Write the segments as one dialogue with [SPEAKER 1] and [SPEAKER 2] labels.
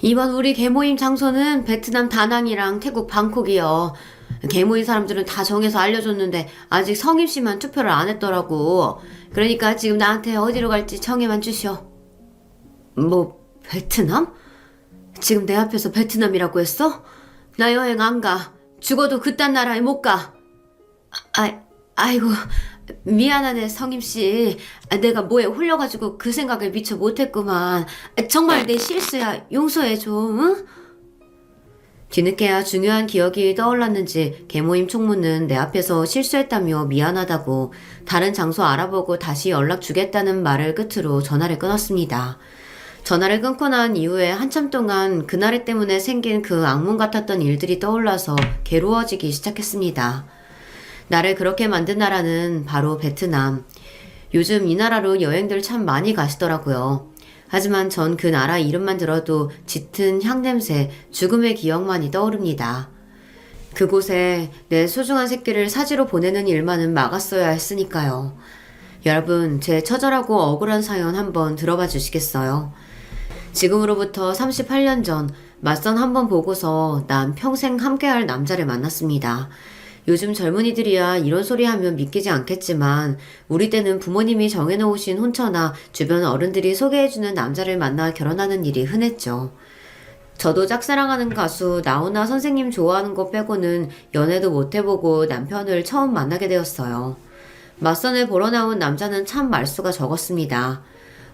[SPEAKER 1] 이번 우리 개모임 장소는 베트남 다낭이랑 태국 방콕이요. 개모임 사람들은 다 정해서 알려줬는데 아직 성임 씨만 투표를 안 했더라고. 그러니까 지금 나한테 어디로 갈지 정해만 주시오. 뭐 베트남? 지금 내 앞에서 베트남이라고 했어? 나 여행 안 가. 죽어도 그딴 나라에 못 가. 아이고 미안하네 성임 씨. 내가 뭐에 홀려가지고 그 생각을 미처 못했구만. 정말 내 실수야. 용서해 줘. 응? 뒤늦게야 중요한 기억이 떠올랐는지 개모임 총무는 내 앞에서 실수했다며 미안하다고 다른 장소 알아보고 다시 연락 주겠다는 말을 끝으로 전화를 끊었습니다. 전화를 끊고 난 이후에 한참 동안 그날 때문에 생긴 그 악몽 같았던 일들이 떠올라서 괴로워지기 시작했습니다. 나를 그렇게 만든 나라는 바로 베트남. 요즘 이 나라로 여행들 참 많이 가시더라고요. 하지만 전 그 나라 이름만 들어도 짙은 향냄새, 죽음의 기억만이 떠오릅니다. 그곳에 내 소중한 새끼를 사지로 보내는 일만은 막았어야 했으니까요. 여러분, 제 처절하고 억울한 사연 한번 들어봐 주시겠어요? 지금으로부터 38년 전 맞선 한번 보고서 난 평생 함께할 남자를 만났습니다. 요즘 젊은이들이야 이런 소리 하면 믿기지 않겠지만 우리 때는 부모님이 정해놓으신 혼처나 주변 어른들이 소개해주는 남자를 만나 결혼하는 일이 흔했죠. 저도 짝사랑하는 가수 나훈아 선생님 좋아하는 거 빼고는 연애도 못 해보고 남편을 처음 만나게 되었어요. 맞선을 보러 나온 남자는 참 말수가 적었습니다.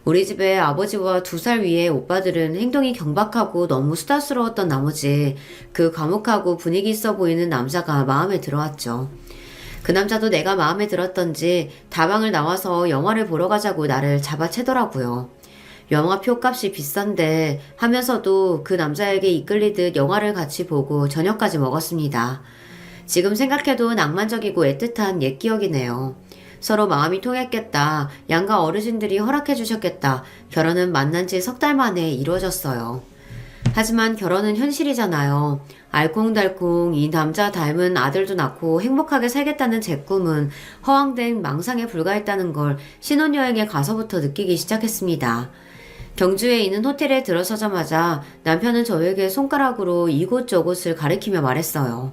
[SPEAKER 1] 우리 집에 아버지와 2살 위의 오빠들은 행동이 경박하고 너무 수다스러웠던 나머지 그 과묵하고 분위기 있어 보이는 남자가 마음에 들어왔죠. 그 남자도 내가 마음에 들었던지 다방을 나와서 영화를 보러 가자고 나를 잡아채더라고요. 영화표 값이 비싼데 하면서도 그 남자에게 이끌리듯 영화를 같이 보고 저녁까지 먹었습니다. 지금 생각해도 낭만적이고 애틋한 옛 기억이네요. 서로 마음이 통했겠다. 양가 어르신들이 허락해 주셨겠다. 결혼은 만난 지 3달 만에 이루어졌어요. 하지만 결혼은 현실이잖아요. 알콩달콩 이 남자 닮은 아들도 낳고 행복하게 살겠다는 제 꿈은 허황된 망상에 불과했다는 걸 신혼여행에 가서부터 느끼기 시작했습니다. 경주에 있는 호텔에 들어서자마자 남편은 저에게 손가락으로 이곳저곳을 가리키며 말했어요.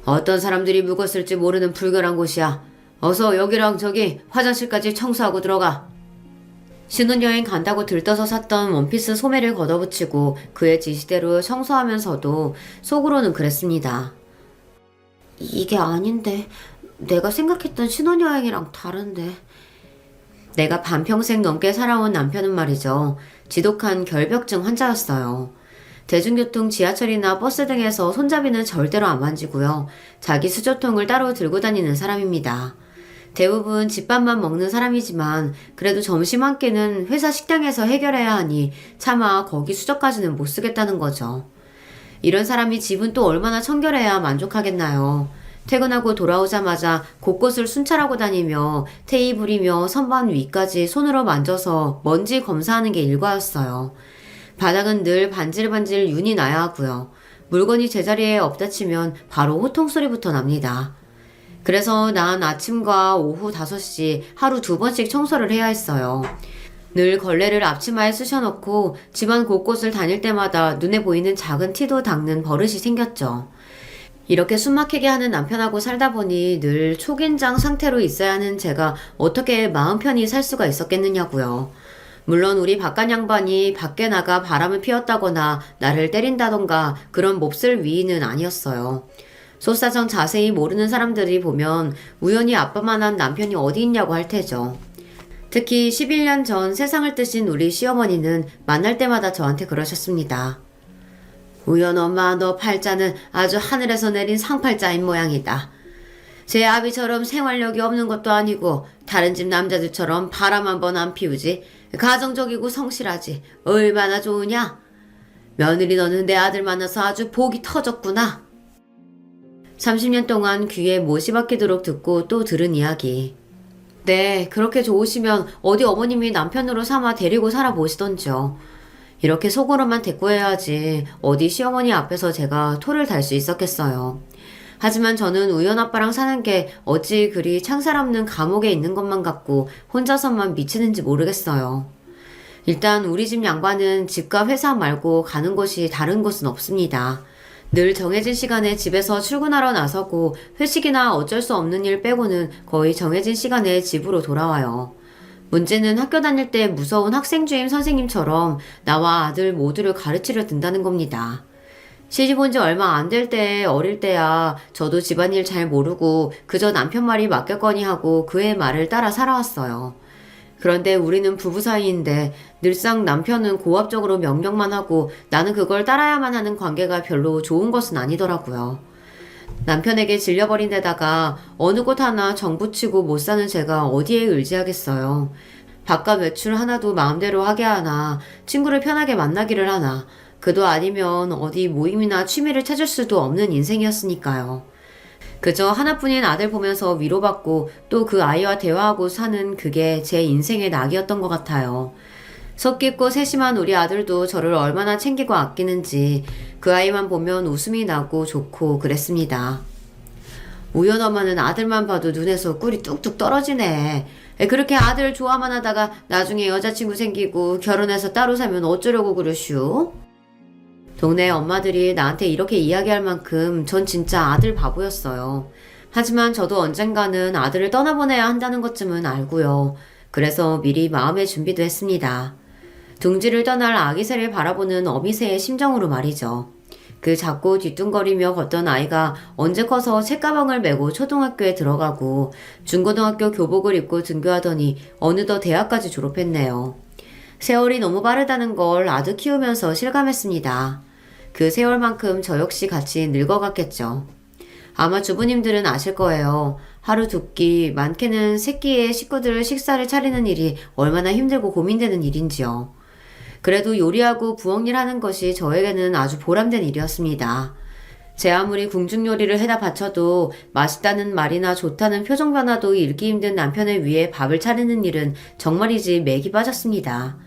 [SPEAKER 1] 어떤 사람들이 묵었을지 모르는 불결한 곳이야. 어서 여기랑 저기 화장실까지 청소하고 들어가. 신혼여행 간다고 들떠서 샀던 원피스 소매를 걷어붙이고 그의 지시대로 청소하면서도 속으로는 그랬습니다. 이게 아닌데. 내가 생각했던 신혼여행이랑 다른데. 내가 반평생 넘게 살아온 남편은 말이죠. 지독한 결벽증 환자였어요. 대중교통 지하철이나 버스 등에서 손잡이는 절대로 안 만지고요. 자기 수저통을 따로 들고 다니는 사람입니다. 대부분 집밥만 먹는 사람이지만 그래도 점심 한 끼는 회사 식당에서 해결해야 하니 차마 거기 수저까지는 못 쓰겠다는 거죠. 이런 사람이 집은 또 얼마나 청결해야 만족하겠나요. 퇴근하고 돌아오자마자 곳곳을 순찰하고 다니며 테이블이며 선반 위까지 손으로 만져서 먼지 검사하는 게 일과였어요. 바닥은 늘 반질반질 윤이 나야 하고요. 물건이 제자리에 없다 치면 바로 호통 소리부터 납니다. 그래서 난 아침과 오후 5시 하루 2번씩 청소를 해야 했어요. 늘 걸레를 앞치마에 쑤셔놓고 집안 곳곳을 다닐 때마다 눈에 보이는 작은 티도 닦는 버릇이 생겼죠. 이렇게 숨막히게 하는 남편하고 살다 보니 늘 초긴장 상태로 있어야 하는 제가 어떻게 마음 편히 살 수가 있었겠느냐고요. 물론 우리 바깥 양반이 밖에 나가 바람을 피웠다거나 나를 때린다던가 그런 몹쓸 위인은 아니었어요. 소사정 자세히 모르는 사람들이 보면 우연히 아빠만한 남편이 어디 있냐고 할 테죠. 특히 11년 전 세상을 뜨신 우리 시어머니는 만날 때마다 저한테 그러셨습니다. 우연 엄마, 너 팔자는 아주 하늘에서 내린 상팔자인 모양이다. 제 아비처럼 생활력이 없는 것도 아니고 다른 집 남자들처럼 바람 한 번 안 피우지. 가정적이고 성실하지. 얼마나 좋으냐? 며느리 너는 내 아들 만나서 아주 복이 터졌구나. 30년 동안 귀에 못이 박히도록 듣고 또 들은 이야기. 네, 그렇게 좋으시면 어디 어머님이 남편으로 삼아 데리고 살아보시던지요. 이렇게 속으로만 대꾸해야지 어디 시어머니 앞에서 제가 토를 달 수 있었겠어요. 하지만 저는 우연 아빠랑 사는 게 어찌 그리 창살 없는 감옥에 있는 것만 같고 혼자서만 미치는지 모르겠어요. 일단 우리 집 양반은 집과 회사 말고 가는 곳이 다른 곳은 없습니다. 늘 정해진 시간에 집에서 출근하러 나서고 회식이나 어쩔 수 없는 일 빼고는 거의 정해진 시간에 집으로 돌아와요. 문제는 학교 다닐 때 무서운 학생 주임 선생님처럼 나와 아들 모두를 가르치려 든다는 겁니다. 시집 온 지 얼마 안 될 때 어릴 때야 저도 집안일 잘 모르고 그저 남편 말이 맞겠거니 하고 그의 말을 따라 살아왔어요. 그런데 우리는 부부 사이인데 늘상 남편은 고압적으로 명령만 하고 나는 그걸 따라야만 하는 관계가 별로 좋은 것은 아니더라고요. 남편에게 질려버린 데다가 어느 곳 하나 정붙이고 못 사는 제가 어디에 의지하겠어요. 바깥 외출 하나도 마음대로 하게 하나, 친구를 편하게 만나기를 하나, 그도 아니면 어디 모임이나 취미를 찾을 수도 없는 인생이었으니까요. 그저 하나뿐인 아들 보면서 위로받고 또 그 아이와 대화하고 사는 그게 제 인생의 낙이었던 것 같아요. 속 깊고 세심한 우리 아들도 저를 얼마나 챙기고 아끼는지 그 아이만 보면 웃음이 나고 좋고 그랬습니다. 우연 엄마는 아들만 봐도 눈에서 꿀이 뚝뚝 떨어지네. 그렇게 아들 좋아만 하다가 나중에 여자친구 생기고 결혼해서 따로 살면 어쩌려고 그러슈? 동네 엄마들이 나한테 이렇게 이야기할 만큼 전 진짜 아들 바보였어요. 하지만 저도 언젠가는 아들을 떠나보내야 한다는 것쯤은 알고요. 그래서 미리 마음의 준비도 했습니다. 둥지를 떠날 아기새를 바라보는 어미새의 심정으로 말이죠. 그 작고 뒤뚱거리며 걷던 아이가 언제 커서 책가방을 메고 초등학교에 들어가고 중고등학교 교복을 입고 등교하더니 어느덧 대학까지 졸업했네요. 세월이 너무 빠르다는 걸 아들 키우면서 실감했습니다. 그 세월만큼 저 역시 같이 늙어갔겠죠. 아마 주부님들은 아실 거예요. 하루 두 끼, 많게는 세 끼의 식구들 식사를 차리는 일이 얼마나 힘들고 고민되는 일인지요. 그래도 요리하고 부엌일 하는 것이 저에게는 아주 보람된 일이었습니다. 제 아무리 궁중 요리를 해다 바쳐도 맛있다는 말이나 좋다는 표정 변화도 읽기 힘든 남편을 위해 밥을 차리는 일은 정말이지 맥이 빠졌습니다.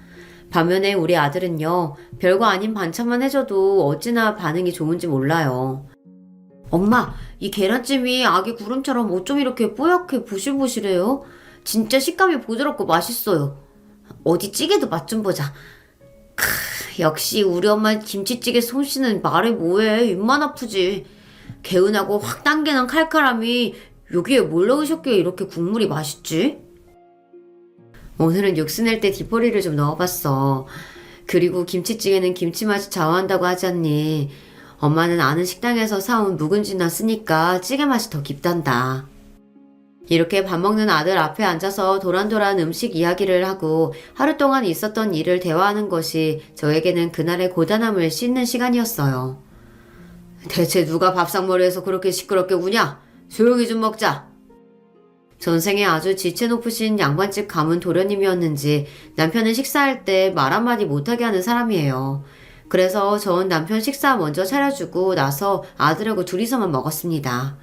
[SPEAKER 1] 반면에 우리 아들은요, 별거 아닌 반찬만 해줘도 어찌나 반응이 좋은지 몰라요. 엄마, 이 계란찜이 아기 구름처럼 어쩜 이렇게 뽀얗게 부실부실해요? 진짜 식감이 부드럽고 맛있어요. 어디 찌개도 맛 좀 보자. 역시 우리 엄마 김치찌개 솜씨는 말해 뭐해. 입만 아프지. 개운하고 확 당기는 칼칼함이 여기에 뭘 넣으셨기에 이렇게 국물이 맛있지? 오늘은 육수 낼 때 뒷버리를 좀 넣어봤어. 그리고 김치찌개는 김치 맛이 좌우한다고 하지 않니? 엄마는 아는 식당에서 사온 묵은지나 쓰니까 찌개 맛이 더 깊단다. 이렇게 밥 먹는 아들 앞에 앉아서 도란도란 음식 이야기를 하고 하루 동안 있었던 일을 대화하는 것이 저에게는 그날의 고단함을 씻는 시간이었어요. 대체 누가 밥상머리에서 그렇게 시끄럽게 우냐? 조용히 좀 먹자. 전생에 아주 지체 높으신 양반집 가문 도련님이었는지 남편은 식사할 때 말 한마디 못하게 하는 사람이에요. 그래서 전 남편 식사 먼저 차려주고 나서 아들하고 둘이서만 먹었습니다.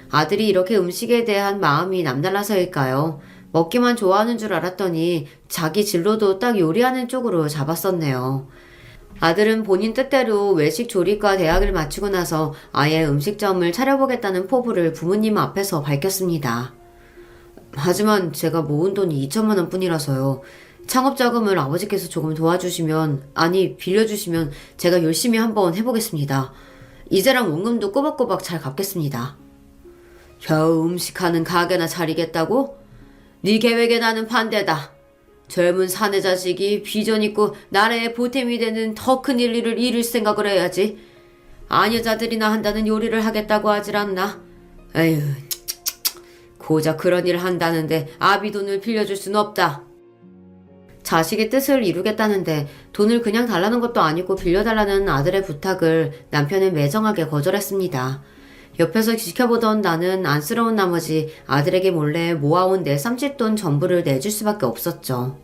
[SPEAKER 1] 아들이 이렇게 음식에 대한 마음이 남달라서일까요? 먹기만 좋아하는 줄 알았더니 자기 진로도 딱 요리하는 쪽으로 잡았었네요. 아들은 본인 뜻대로 외식 조리과 대학을 마치고 나서 아예 음식점을 차려보겠다는 포부를 부모님 앞에서 밝혔습니다. 하지만 제가 모은 돈이 2천만 원 뿐이라서요. 창업자금을 아버지께서 조금 도와주시면, 아니 빌려주시면 제가 열심히 한번 해보겠습니다. 이자랑 원금도 꼬박꼬박 잘 갚겠습니다. 겨우 음식하는 가게나 차리겠다고? 네 계획에 나는 반대다. 젊은 사내 자식이 비전 있고 나라의 보탬이 되는 더 큰 일을 이룰 생각을 해야지. 아녀자들이나 한다는 요리를 하겠다고 하질 않나? 에휴, 고작 그런 일을 한다는데 아비 돈을 빌려줄 순 없다. 자식의 뜻을 이루겠다는데 돈을 그냥 달라는 것도 아니고 빌려달라는 아들의 부탁을 남편은 매정하게 거절했습니다. 옆에서 지켜보던 나는 안쓰러운 나머지 아들에게 몰래 모아온 내 쌈짓돈 전부를 내줄 수밖에 없었죠.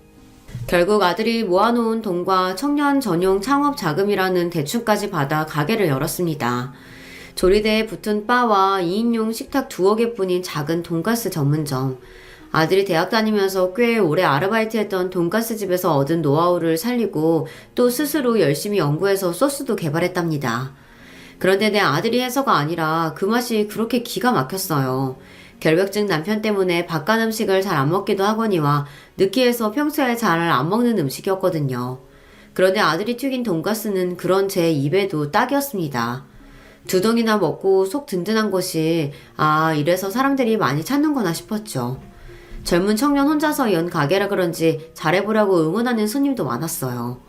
[SPEAKER 1] 결국 아들이 모아놓은 돈과 청년 전용 창업 자금이라는 대출까지 받아 가게를 열었습니다. 조리대에 붙은 바와 2인용 식탁 2여 개뿐인 작은 돈가스 전문점. 아들이 대학 다니면서 꽤 오래 아르바이트했던 돈가스 집에서 얻은 노하우를 살리고 또 스스로 열심히 연구해서 소스도 개발했답니다. 그런데 내 아들이 해서가 아니라 그 맛이 그렇게 기가 막혔어요. 결벽증 남편 때문에 바깥 음식을 잘 안 먹기도 하거니와 느끼해서 평소에 잘 안 먹는 음식이었거든요. 그런데 아들이 튀긴 돈가스는 그런 제 입에도 딱이었습니다. 두 덩이나 먹고 속 든든한 것이 이래서 사람들이 많이 찾는구나 싶었죠. 젊은 청년 혼자서 연 가게라 그런지 잘해보라고 응원하는 손님도 많았어요.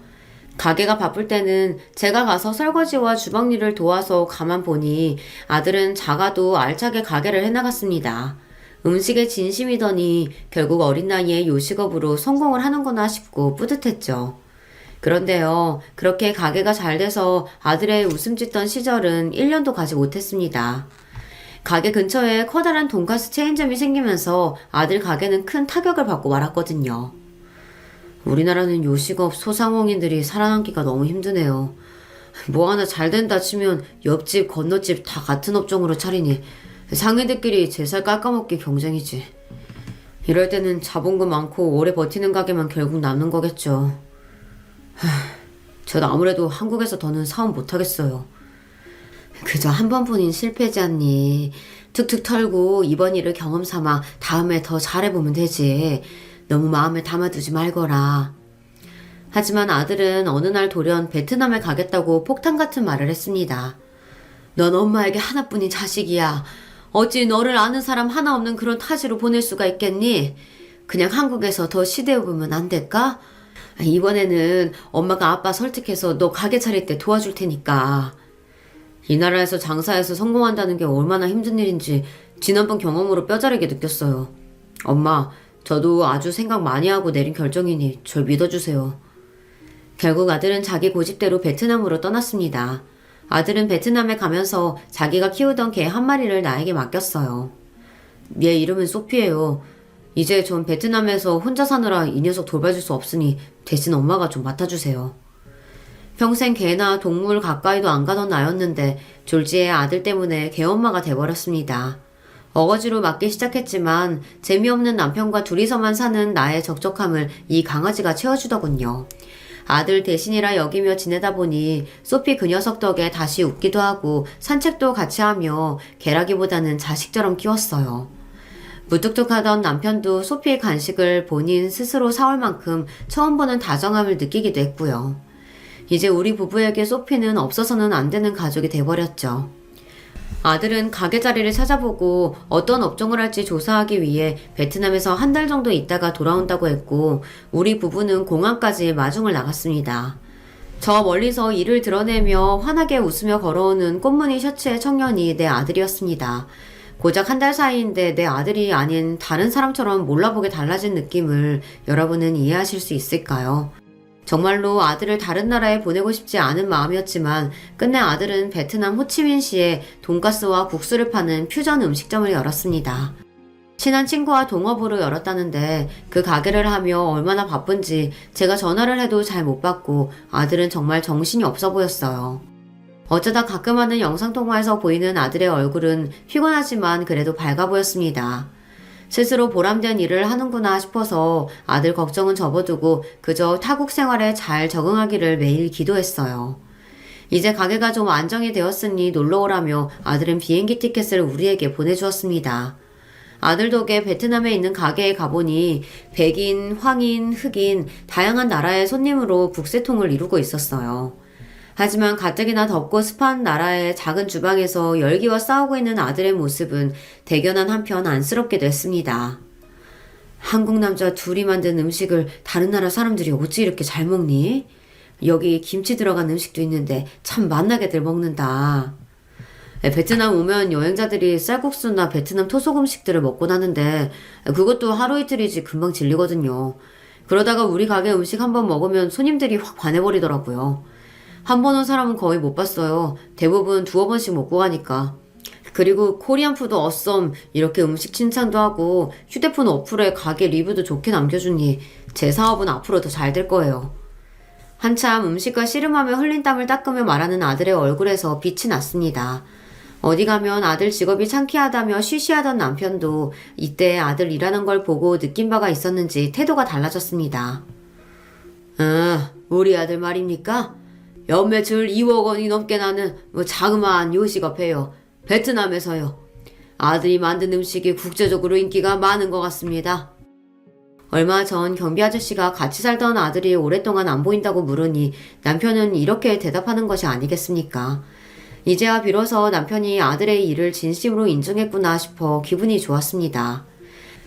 [SPEAKER 1] 가게가 바쁠 때는 제가 가서 설거지와 주방 일을 도와서 가만 보니 아들은 작아도 알차게 가게를 해나갔습니다. 음식에 진심이더니 결국 어린 나이에 요식업으로 성공을 하는구나 싶고 뿌듯했죠. 그런데요, 그렇게 가게가 잘 돼서 아들의 웃음 짓던 시절은 1년도 가지 못했습니다. 가게 근처에 커다란 돈가스 체인점이 생기면서 아들 가게는 큰 타격을 받고 말았거든요. 우리나라는 요식업 소상공인들이 살아남기가 너무 힘드네요. 뭐 하나 잘 된다 치면 옆집 건너집 다 같은 업종으로 차리니 상인들끼리 제살 깎아먹기 경쟁이지. 이럴 때는 자본금 많고 오래 버티는 가게만 결국 남는 거겠죠. 전 아무래도 한국에서 더는 사업 못하겠어요. 그저 한 번뿐인 실패지 않니. 툭툭 털고 이번 일을 경험 삼아 다음에 더 잘해보면 되지. 너무 마음에 담아두지 말거라. 하지만 아들은 어느 날 돌연 베트남에 가겠다고 폭탄 같은 말을 했습니다. 넌 엄마에게 하나뿐인 자식이야. 어찌 너를 아는 사람 하나 없는 그런 타지로 보낼 수가 있겠니? 그냥 한국에서 더 시대해보면 안 될까? 이번에는 엄마가 아빠 설득해서 너 가게 차릴 때 도와줄 테니까. 이 나라에서 장사해서 성공한다는 게 얼마나 힘든 일인지 지난번 경험으로 뼈저리게 느꼈어요. 엄마, 저도 아주 생각 많이 하고 내린 결정이니 절 믿어주세요. 결국 아들은 자기 고집대로 베트남으로 떠났습니다. 아들은 베트남에 가면서 자기가 키우던 개 한 마리를 나에게 맡겼어요. 얘 이름은 소피예요. 이제 전 베트남에서 혼자 사느라 이 녀석 돌봐줄 수 없으니 대신 엄마가 좀 맡아주세요. 평생 개나 동물 가까이도 안 가던 나였는데 졸지의 아들 때문에 개엄마가 돼버렸습니다. 어거지로 맡기 시작했지만 재미없는 남편과 둘이서만 사는 나의 적적함을 이 강아지가 채워주더군요. 아들 대신이라 여기며 지내다 보니 소피 그 녀석 덕에 다시 웃기도 하고 산책도 같이 하며 개라기보다는 자식처럼 키웠어요. 무뚝뚝하던 남편도 소피의 간식을 본인 스스로 사올 만큼 처음 보는 다정함을 느끼기도 했고요. 이제 우리 부부에게 소피는 없어서는 안 되는 가족이 돼버렸죠. 아들은 가게 자리를 찾아보고 어떤 업종을 할지 조사하기 위해 베트남에서 한 달 정도 있다가 돌아온다고 했고 우리 부부는 공항까지 마중을 나갔습니다. 저 멀리서 이를 드러내며 환하게 웃으며 걸어오는 꽃무늬 셔츠의 청년이 내 아들이었습니다. 고작 한 달 사이인데 내 아들이 아닌 다른 사람처럼 몰라보게 달라진 느낌을 여러분은 이해하실 수 있을까요? 정말로 아들을 다른 나라에 보내고 싶지 않은 마음이었지만 끝내 아들은 베트남 호치민시에 돈가스와 국수를 파는 퓨전 음식점을 열었습니다. 친한 친구와 동업으로 열었다는데 그 가게를 하며 얼마나 바쁜지 제가 전화를 해도 잘 못 받고 아들은 정말 정신이 없어 보였어요. 어쩌다 가끔 하는 영상통화에서 보이는 아들의 얼굴은 피곤하지만 그래도 밝아 보였습니다. 스스로 보람된 일을 하는구나 싶어서 아들 걱정은 접어두고 그저 타국 생활에 잘 적응하기를 매일 기도했어요. 이제 가게가 좀 안정이 되었으니 놀러오라며 아들은 비행기 티켓을 우리에게 보내주었습니다. 아들 덕에 베트남에 있는 가게에 가보니 백인, 황인, 흑인 다양한 나라의 손님으로 북새통을 이루고 있었어요. 하지만 가뜩이나 덥고 습한 나라의 작은 주방에서 열기와 싸우고 있는 아들의 모습은 대견한 한편 안쓰럽기도 했습니다. 한국 남자 둘이 만든 음식을 다른 나라 사람들이 어찌 이렇게 잘 먹니? 여기 김치 들어간 음식도 있는데 참 맛나게들 먹는다. 베트남 오면 여행자들이 쌀국수나 베트남 토속 음식들을 먹곤 하는데 그것도 하루 이틀이지 금방 질리거든요. 그러다가 우리 가게 음식 한번 먹으면 손님들이 확 반해버리더라고요. 한 번 온 사람은 거의 못 봤어요. 대부분 두어 번씩 먹고 가니까. 그리고 코리안 푸드 어썸 이렇게 음식 칭찬도 하고 휴대폰 어플에 가게 리뷰도 좋게 남겨주니 제 사업은 앞으로 더 잘 될 거예요. 한참 음식과 씨름하며 흘린 땀을 닦으며 말하는 아들의 얼굴에서 빛이 났습니다. 어디 가면 아들 직업이 창피하다며 쉬쉬하던 남편도 이때 아들 일하는 걸 보고 느낀 바가 있었는지 태도가 달라졌습니다. 우리 아들 말입니까? 연매출 2억 원이 넘게 나는 자그마한 요식업해요. 베트남에서요. 아들이 만든 음식이 국제적으로 인기가 많은 것 같습니다. 얼마 전 경비 아저씨가 같이 살던 아들이 오랫동안 안 보인다고 물으니 남편은 이렇게 대답하는 것이 아니겠습니까? 이제야 비로소 남편이 아들의 일을 진심으로 인정했구나 싶어 기분이 좋았습니다.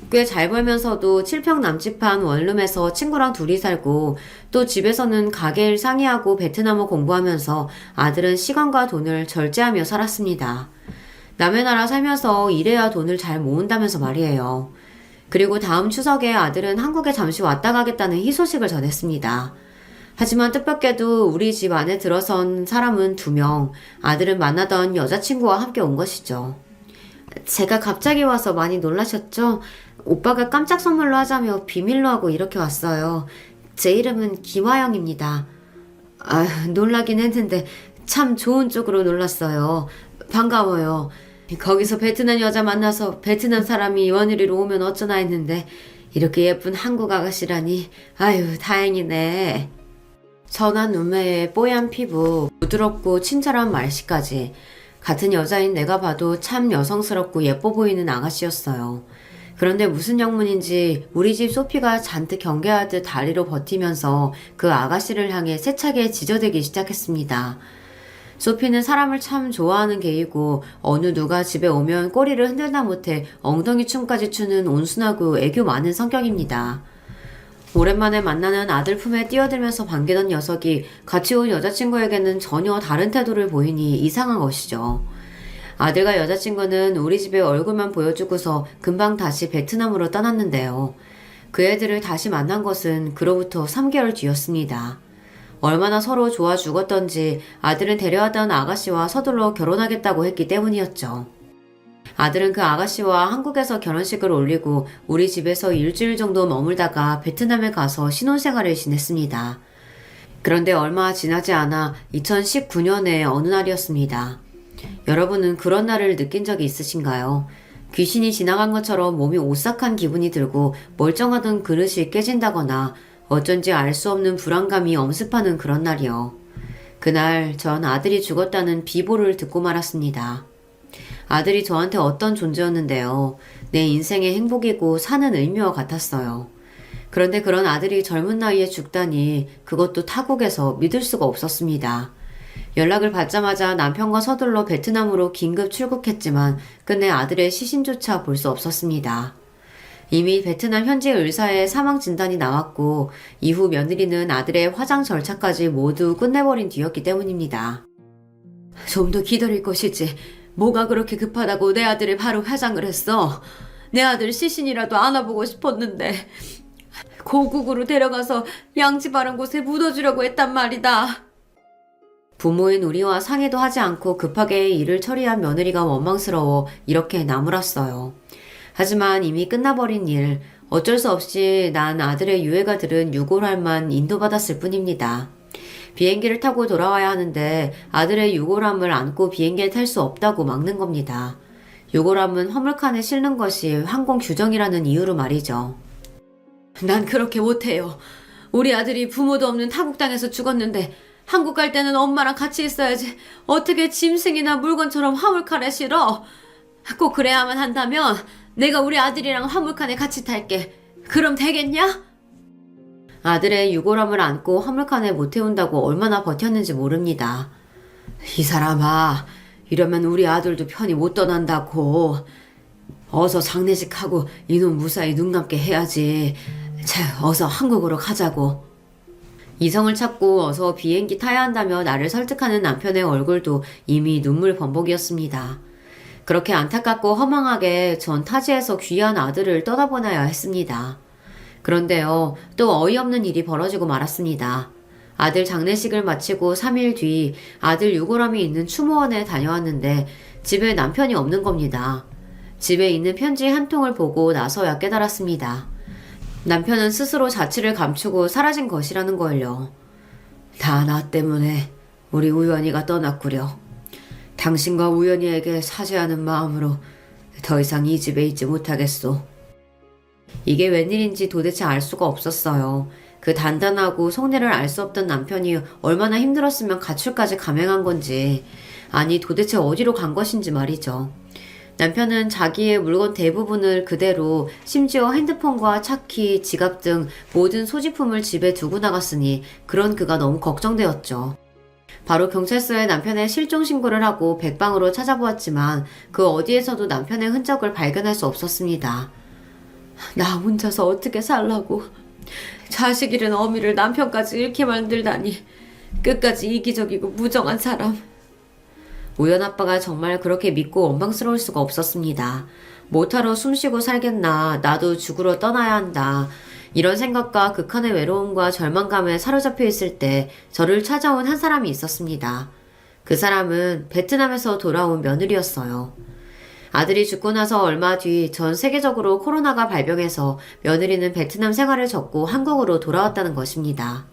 [SPEAKER 1] 꽤 잘 벌면서도 7평 남짓한 원룸에서 친구랑 둘이 살고 또 집에서는 가게 일 상의하고 베트남어 공부하면서 아들은 시간과 돈을 절제하며 살았습니다. 남의 나라 살면서 일해야 돈을 잘 모은다면서 말이에요. 그리고 다음 추석에 아들은 한국에 잠시 왔다 가겠다는 희소식을 전했습니다. 하지만 뜻밖에도 우리 집 안에 들어선 사람은 2명, 아들은 만나던 여자친구와 함께 온 것이죠. 제가 갑자기 와서 많이 놀라셨죠? 오빠가 깜짝 선물로 하자며 비밀로 하고 이렇게 왔어요. 제 이름은 김화영입니다. 놀라긴 했는데 참 좋은 쪽으로 놀랐어요. 반가워요. 거기서 베트남 여자 만나서 베트남 사람이 원유리로 오면 어쩌나 했는데 이렇게 예쁜 한국 아가씨라니 아유 다행이네. 선한 눈매에 뽀얀 피부, 부드럽고 친절한 말씨까지 같은 여자인 내가 봐도 참 여성스럽고 예뻐 보이는 아가씨였어요. 그런데 무슨 영문인지 우리 집 소피가 잔뜩 경계하듯 다리로 버티면서 그 아가씨를 향해 세차게 지저대기 시작했습니다. 소피는 사람을 참 좋아하는 개이고 어느 누가 집에 오면 꼬리를 흔들다 못해 엉덩이 춤까지 추는 온순하고 애교 많은 성격입니다. 오랜만에 만나는 아들 품에 뛰어들면서 반기던 녀석이 같이 온 여자친구에게는 전혀 다른 태도를 보이니 이상한 것이죠. 아들과 여자친구는 우리 집에 얼굴만 보여주고서 금방 다시 베트남으로 떠났는데요. 그 애들을 다시 만난 것은 그로부터 3개월 뒤였습니다. 얼마나 서로 좋아 죽었던지 아들은 데려왔던 아가씨와 서둘러 결혼하겠다고 했기 때문이었죠. 아들은 그 아가씨와 한국에서 결혼식을 올리고 우리 집에서 일주일 정도 머물다가 베트남에 가서 신혼생활을 지냈습니다. 그런데 얼마 지나지 않아 2019년의 어느 날이었습니다. 여러분은 그런 날을 느낀 적이 있으신가요? 귀신이 지나간 것처럼 몸이 오싹한 기분이 들고 멀쩡하던 그릇이 깨진다거나 어쩐지 알 수 없는 불안감이 엄습하는 그런 날이요. 그날 전 아들이 죽었다는 비보를 듣고 말았습니다. 아들이 저한테 어떤 존재였는데요. 내 인생의 행복이고 사는 의미와 같았어요. 그런데 그런 아들이 젊은 나이에 죽다니 그것도 타국에서 믿을 수가 없었습니다. 연락을 받자마자 남편과 서둘러 베트남으로 긴급 출국했지만 끝내 아들의 시신조차 볼 수 없었습니다. 이미 베트남 현지 의사의 사망 진단이 나왔고 이후 며느리는 아들의 화장 절차까지 모두 끝내버린 뒤였기 때문입니다. 좀 더 기다릴 것이지. 뭐가 그렇게 급하다고 내 아들을 바로 화장을 했어. 내 아들 시신이라도 안아보고 싶었는데 고국으로 데려가서 양지 바른 곳에 묻어주려고 했단 말이다. 부모인 우리와 상의도 하지 않고 급하게 일을 처리한 며느리가 원망스러워 이렇게 나무랐어요. 하지만 이미 끝나버린 일, 어쩔 수 없이 난 아들의 유해가 들은 유골함만 인도받았을 뿐입니다. 비행기를 타고 돌아와야 하는데 아들의 유골함을 안고 비행기에 탈 수 없다고 막는 겁니다. 유골함은 화물칸에 실는 것이 항공 규정이라는 이유로 말이죠. 난 그렇게 못해요. 우리 아들이 부모도 없는 타국 땅에서 죽었는데 한국 갈 때는 엄마랑 같이 있어야지. 어떻게 짐승이나 물건처럼 화물칸에 실어? 꼭 그래야만 한다면 내가 우리 아들이랑 화물칸에 같이 탈게. 그럼 되겠냐? 아들의 유골함을 안고 화물칸에 못 태운다고 얼마나 버텼는지 모릅니다. 이 사람아, 이러면 우리 아들도 편히 못 떠난다고. 어서 장례식하고 이놈 무사히 눈 감게 해야지. 자, 어서 한국으로 가자고. 이성을 찾고 어서 비행기 타야 한다며 나를 설득하는 남편의 얼굴도 이미 눈물 범벅이었습니다. 그렇게 안타깝고 허망하게 전 타지에서 귀한 아들을 떠나보내야 했습니다. 그런데요, 또 어이없는 일이 벌어지고 말았습니다. 아들 장례식을 마치고 3일 뒤 아들 유골함이 있는 추모원에 다녀왔는데 집에 남편이 없는 겁니다. 집에 있는 편지 한 통을 보고 나서야 깨달았습니다. 남편은 스스로 자취를 감추고 사라진 것이라는 걸요. 다 나 때문에 우리 우연이가 떠났구려. 당신과 우연이에게 사죄하는 마음으로 더 이상 이 집에 있지 못하겠소. 이게 웬일인지 도대체 알 수가 없었어요. 그 단단하고 속내를 알 수 없던 남편이 얼마나 힘들었으면 가출까지 감행한 건지, 아니 도대체 어디로 간 것인지 말이죠. 남편은 자기의 물건 대부분을 그대로 심지어 핸드폰과 차키, 지갑 등 모든 소지품을 집에 두고 나갔으니 그런 그가 너무 걱정되었죠. 바로 경찰서에 남편의 실종 신고를 하고 백방으로 찾아보았지만 그 어디에서도 남편의 흔적을 발견할 수 없었습니다. 나 혼자서 어떻게 살라고. 자식 잃은 어미를 남편까지 잃게 만들다니. 끝까지 이기적이고 무정한 사람. 우연 아빠가 정말 그렇게 믿고 원망스러울 수가 없었습니다. 못하러 숨쉬고 살겠나. 나도 죽으러 떠나야 한다. 이런 생각과 극한의 외로움과 절망감에 사로잡혀 있을 때 저를 찾아온 한 사람이 있었습니다. 그 사람은 베트남에서 돌아온 며느리였어요. 아들이 죽고 나서 얼마 뒤 전 세계적으로 코로나가 발병해서 며느리는 베트남 생활을 접고 한국으로 돌아왔다는 것입니다.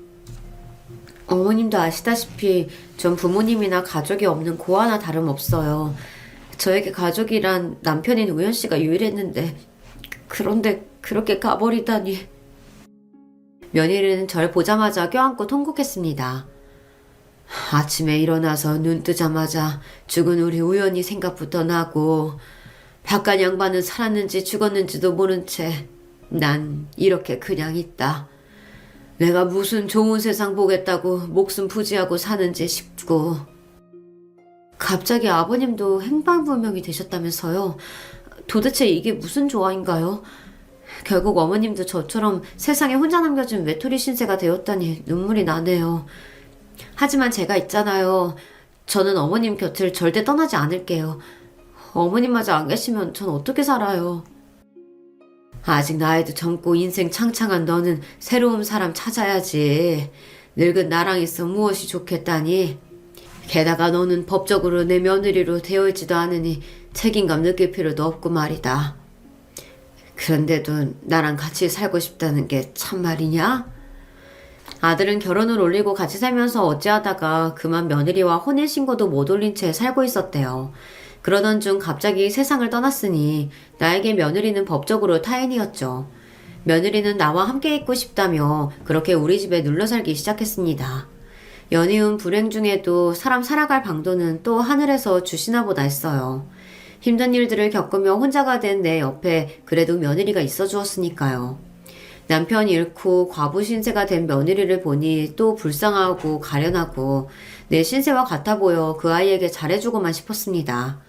[SPEAKER 1] 어머님도 아시다시피 전 부모님이나 가족이 없는 고아나 다름없어요. 저에게 가족이란 남편인 우연 씨가 유일했는데 그런데 그렇게 가버리다니. 며느리는 절 보자마자 껴안고 통곡했습니다. 아침에 일어나서 눈 뜨자마자 죽은 우리 우연이 생각부터 나고 바깥 양반은 살았는지 죽었는지도 모른 채 난 이렇게 그냥 있다. 내가 무슨 좋은 세상 보겠다고 목숨 부지하고 사는지 싶고. 갑자기 아버님도 행방불명이 되셨다면서요. 도대체 이게 무슨 조화인가요? 결국 어머님도 저처럼 세상에 혼자 남겨진 외톨이 신세가 되었다니 눈물이 나네요. 하지만 제가 있잖아요. 저는 어머님 곁을 절대 떠나지 않을게요. 어머님마저 안 계시면 전 어떻게 살아요. 아직 나이도 젊고 인생 창창한 너는 새로운 사람 찾아야지. 늙은 나랑 있어 무엇이 좋겠다니. 게다가 너는 법적으로 내 며느리로 되어 있지도 않으니 책임감 느낄 필요도 없고 말이다. 그런데도 나랑 같이 살고 싶다는 게 참말이냐? 아들은 결혼을 올리고 같이 살면서 어찌하다가 그만 며느리와 혼인신고도 못 올린 채 살고 있었대요. 그러던 중 갑자기 세상을 떠났으니 나에게 며느리는 법적으로 타인이었죠. 며느리는 나와 함께 있고 싶다며 그렇게 우리 집에 눌러 살기 시작했습니다. 연이은 불행 중에도 사람 살아갈 방도는 또 하늘에서 주시나 보다 했어요. 힘든 일들을 겪으며 혼자가 된 내 옆에 그래도 며느리가 있어 주었으니까요. 남편 잃고 과부 신세가 된 며느리를 보니 또 불쌍하고 가련하고 내 신세와 같아 보여 그 아이에게 잘해주고만 싶었습니다.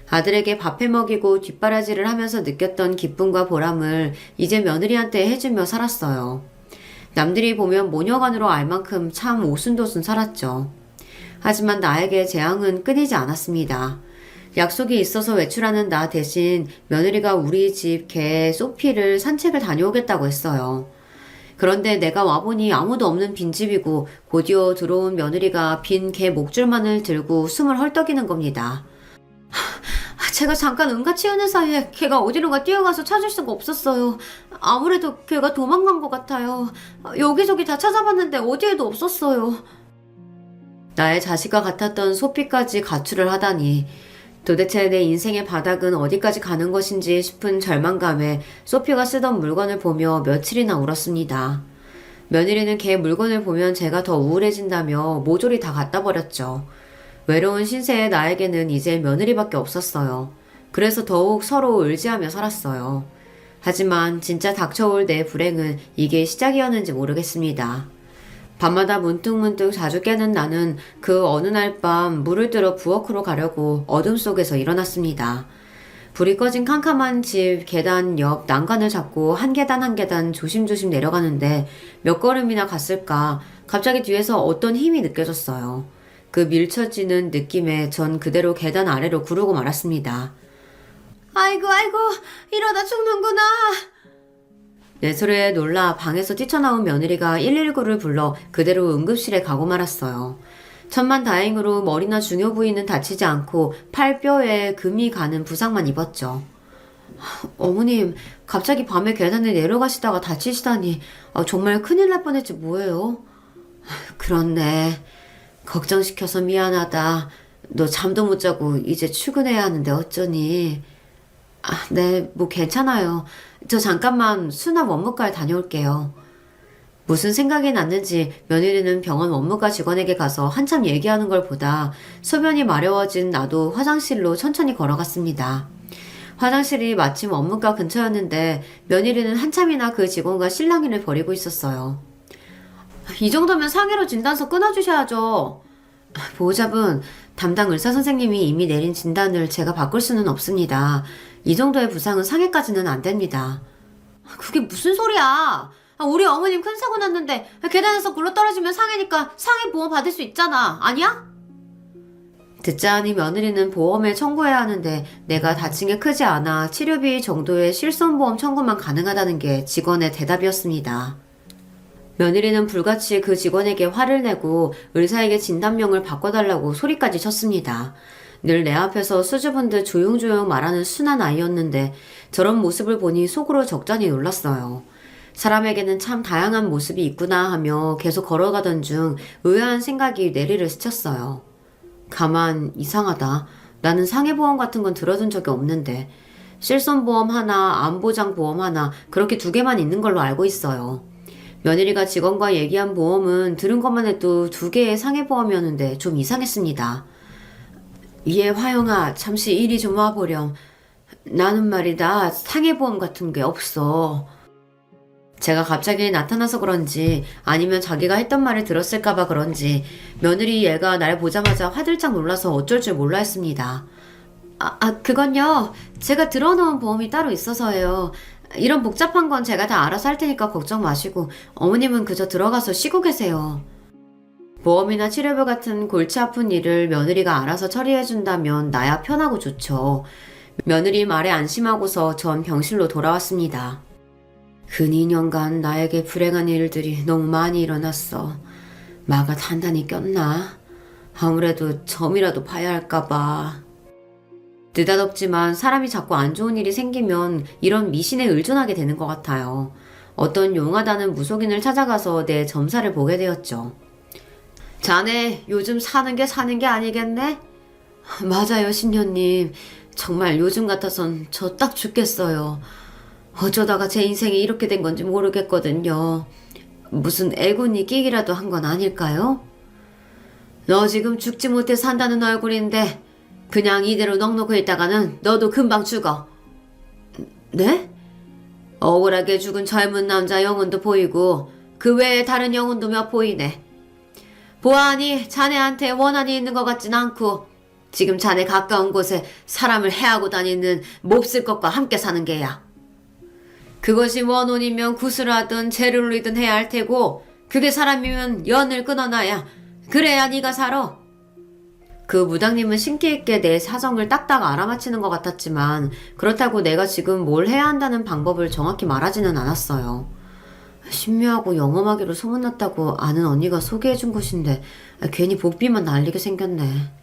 [SPEAKER 1] 아들에게 밥해 먹이고 뒷바라지를 하면서 느꼈던 기쁨과 보람을 이제 며느리한테 해주며 살았어요. 남들이 보면 모녀간으로 알 만큼 참 오순도순 살았죠. 하지만 나에게 재앙은 끊이지 않았습니다. 약속이 있어서 외출하는 나 대신 며느리가 우리 집 개 소피를 산책을 다녀오겠다고 했어요. 그런데 내가 와보니 아무도 없는 빈집이고 곧이어 들어온 며느리가 빈 개 목줄만을 들고 숨을 헐떡이는 겁니다. 제가 잠깐 응가 치우는 사이에 걔가 어디론가 뛰어가서 찾을 수가 없었어요. 아무래도 걔가 도망간 것 같아요. 여기저기 다 찾아봤는데 어디에도 없었어요. 나의 자식과 같았던 소피까지 가출을 하다니 도대체 내 인생의 바닥은 어디까지 가는 것인지 싶은 절망감에 소피가 쓰던 물건을 보며 며칠이나 울었습니다. 며느리는 걔 물건을 보면 제가 더 우울해진다며 모조리 다 갖다 버렸죠. 외로운 신세의 나에게는 이제 며느리밖에 없었어요. 그래서 더욱 서로 의지하며 살았어요. 하지만 진짜 닥쳐올 내 불행은 이게 시작이었는지 모르겠습니다. 밤마다 문득문득 자주 깨는 나는 그 어느 날 밤 물을 들어 부엌으로 가려고 어둠 속에서 일어났습니다. 불이 꺼진 캄캄한 집 계단 옆 난간을 잡고 한 계단 한 계단 조심조심 내려가는데 몇 걸음이나 갔을까 갑자기 뒤에서 어떤 힘이 느껴졌어요. 그 밀쳐지는 느낌에 전 그대로 계단 아래로 구르고 말았습니다. 아이고 이러다 죽는구나. 내 소리에 놀라 방에서 뛰쳐나온 며느리가 119를 불러 그대로 응급실에 가고 말았어요. 천만다행으로 머리나 중요 부위는 다치지 않고 팔뼈에 금이 가는 부상만 입었죠. 어머님, 갑자기 밤에 계단에 내려가시다가 다치시다니 정말 큰일 날 뻔했지 뭐예요? 그렇네. 걱정시켜서 미안하다. 너 잠도 못 자고 이제 출근해야 하는데 어쩌니? 네, 뭐 괜찮아요. 저 잠깐만 수납 원무과에 다녀올게요. 무슨 생각이 났는지 며느리는 병원 원무과 직원에게 가서 한참 얘기하는 걸 보다 소변이 마려워진 나도 화장실로 천천히 걸어갔습니다. 화장실이 마침 업무가 근처였는데 며느리는 한참이나 그 직원과 실랑이를 벌이고 있었어요. 이 정도면 상해로 진단서 끊어주셔야죠. 보호자분, 담당 의사 선생님이 이미 내린 진단을 제가 바꿀 수는 없습니다. 이 정도의 부상은 상해까지는 안 됩니다. 그게 무슨 소리야? 우리 어머님 큰 사고 났는데 계단에서 굴러떨어지면 상해니까 상해 보험 받을 수 있잖아. 아니야? 듣자 하니 며느리는 보험에 청구해야 하는데 내가 다친 게 크지 않아 치료비 정도의 실손보험 청구만 가능하다는 게 직원의 대답이었습니다. 며느리는 불같이 그 직원에게 화를 내고 의사에게 진단명을 바꿔달라고 소리까지 쳤습니다. 늘 내 앞에서 수줍은 듯 조용조용 말하는 순한 아이였는데 저런 모습을 보니 속으로 적잖이 놀랐어요. 사람에게는 참 다양한 모습이 있구나 하며 계속 걸어가던 중 의아한 생각이 뇌리를 스쳤어요. 가만 이상하다. 나는 상해보험 같은 건 들어둔 적이 없는데 실손보험 하나, 암보장보험 하나 그렇게 2개만 있는 걸로 알고 있어요. 며느리가 직원과 얘기한 보험은 들은 것만 해도 2개의 상해보험이었는데 좀 이상했습니다. 예, 화영아, 잠시 이리 좀 와보렴. 나는 말이다, 상해보험 같은 게 없어. 제가 갑자기 나타나서 그런지 아니면 자기가 했던 말을 들었을까봐 그런지 며느리 얘가 날 보자마자 화들짝 놀라서 어쩔 줄 몰라 했습니다. 그건요. 제가 들어놓은 보험이 따로 있어서요. 이런 복잡한 건 제가 다 알아서 할 테니까 걱정 마시고 어머님은 그저 들어가서 쉬고 계세요. 보험이나 치료비 같은 골치 아픈 일을 며느리가 알아서 처리해준다면 나야 편하고 좋죠. 며느리 말에 안심하고서 전 병실로 돌아왔습니다. 근 2년간 나에게 불행한 일들이 너무 많이 일어났어. 마가 단단히 꼈나? 아무래도 점이라도 봐야 할까봐. 느닷없지만 사람이 자꾸 안 좋은 일이 생기면 이런 미신에 의존하게 되는 것 같아요. 어떤 용하다는 무속인을 찾아가서 내 점사를 보게 되었죠. 자네 요즘 사는 게 아니겠네? 맞아요, 신녀님. 정말 요즘 같아선 저 딱 죽겠어요. 어쩌다가 제 인생이 이렇게 된 건지 모르겠거든요. 무슨 애군이 끼기라도 한 건 아닐까요? 너 지금 죽지 못해 산다는 얼굴인데 그냥 이대로 넋놓고 있다가는 너도 금방 죽어. 네? 억울하게 죽은 젊은 남자 영혼도 보이고 그 외에 다른 영혼도 몇 보이네. 보아하니 자네한테 원한이 있는 것 같진 않고 지금 자네 가까운 곳에 사람을 해하고 다니는 몹쓸 것과 함께 사는 게야. 그것이 원혼이면 구슬하든 죄를 리든 해야 할 테고 그게 사람이면 연을 끊어놔야 그래야 네가 살아. 그 무당님은 신기 있게 내 사정을 딱딱 알아맞히는 것 같았지만 그렇다고 내가 지금 뭘 해야 한다는 방법을 정확히 말하지는 않았어요. 신묘하고 영험하기로 소문났다고 아는 언니가 소개해준 곳인데 괜히 복비만 날리게 생겼네.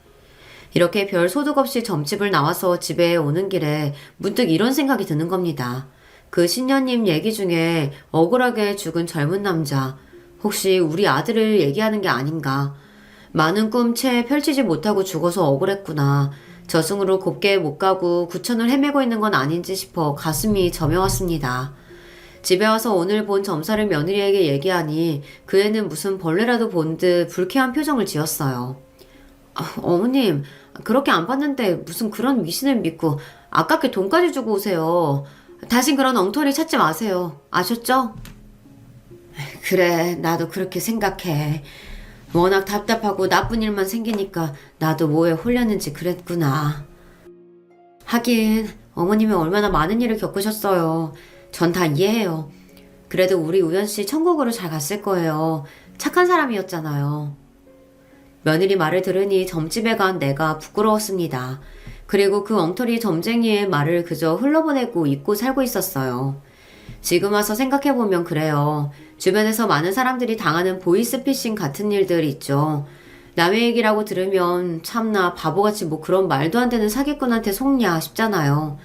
[SPEAKER 1] 이렇게 별 소득 없이 점집을 나와서 집에 오는 길에 문득 이런 생각이 드는 겁니다. 그 신녀님 얘기 중에 억울하게 죽은 젊은 남자, 혹시 우리 아들을 얘기하는 게 아닌가. 많은 꿈 채 펼치지 못하고 죽어서 억울했구나. 저승으로 곱게 못 가고 구천을 헤매고 있는 건 아닌지 싶어 가슴이 저며왔습니다. 집에 와서 오늘 본 점사를 며느리에게 얘기하니 그 애는 무슨 벌레라도 본 듯 불쾌한 표정을 지었어요. 어머님, 그렇게 안 봤는데 무슨 그런 미신을 믿고 아깝게 돈까지 주고 오세요. 다신 그런 엉터리 찾지 마세요. 아셨죠? 그래, 나도 그렇게 생각해. 워낙 답답하고 나쁜 일만 생기니까 나도 뭐에 홀렸는지 그랬구나. 하긴 어머님이 얼마나 많은 일을 겪으셨어요. 전 다 이해해요. 그래도 우리 우연씨 천국으로 잘 갔을 거예요. 착한 사람이었잖아요. 며느리 말을 들으니 점집에 간 내가 부끄러웠습니다. 그리고 그 엉터리 점쟁이의 말을 그저 흘러보내고 잊고 살고 있었어요. 지금 와서 생각해보면 그래요. 주변에서 많은 사람들이 당하는 보이스피싱 같은 일들 있죠. 남의 얘기라고 들으면 참나 바보같이 뭐 그런 말도 안 되는 사기꾼한테 속냐 싶잖아요.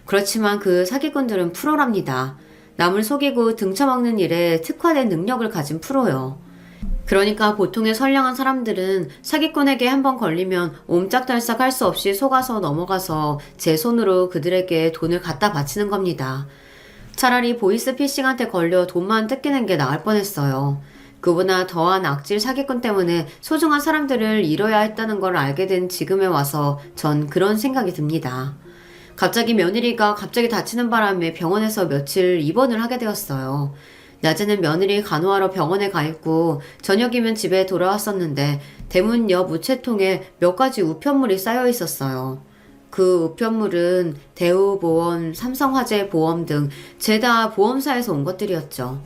[SPEAKER 1] 그렇지만 그 사기꾼들은 프로랍니다. 남을 속이고 등쳐먹는 일에 특화된 능력을 가진 프로요. 그러니까 보통의 선량한 사람들은 사기꾼에게 한번 걸리면 옴짝달싹 할 수 없이 속아서 넘어가서 제 손으로 그들에게 돈을 갖다 바치는 겁니다. 차라리 보이스피싱한테 걸려 돈만 뜯기는 게 나을 뻔했어요. 그보다 더한 악질 사기꾼 때문에 소중한 사람들을 잃어야 했다는 걸 알게 된 지금에 와서 전 그런 생각이 듭니다. 갑자기 며느리가 갑자기 다치는 바람에 병원에서 며칠 입원을 하게 되었어요. 낮에는 며느리 간호하러 병원에 가 있고 저녁이면 집에 돌아왔었는데 대문 옆 우체통에 몇 가지 우편물이 쌓여 있었어요. 그 우편물은 대우보험, 삼성화재 보험 등 죄다 보험사에서 온 것들이었죠.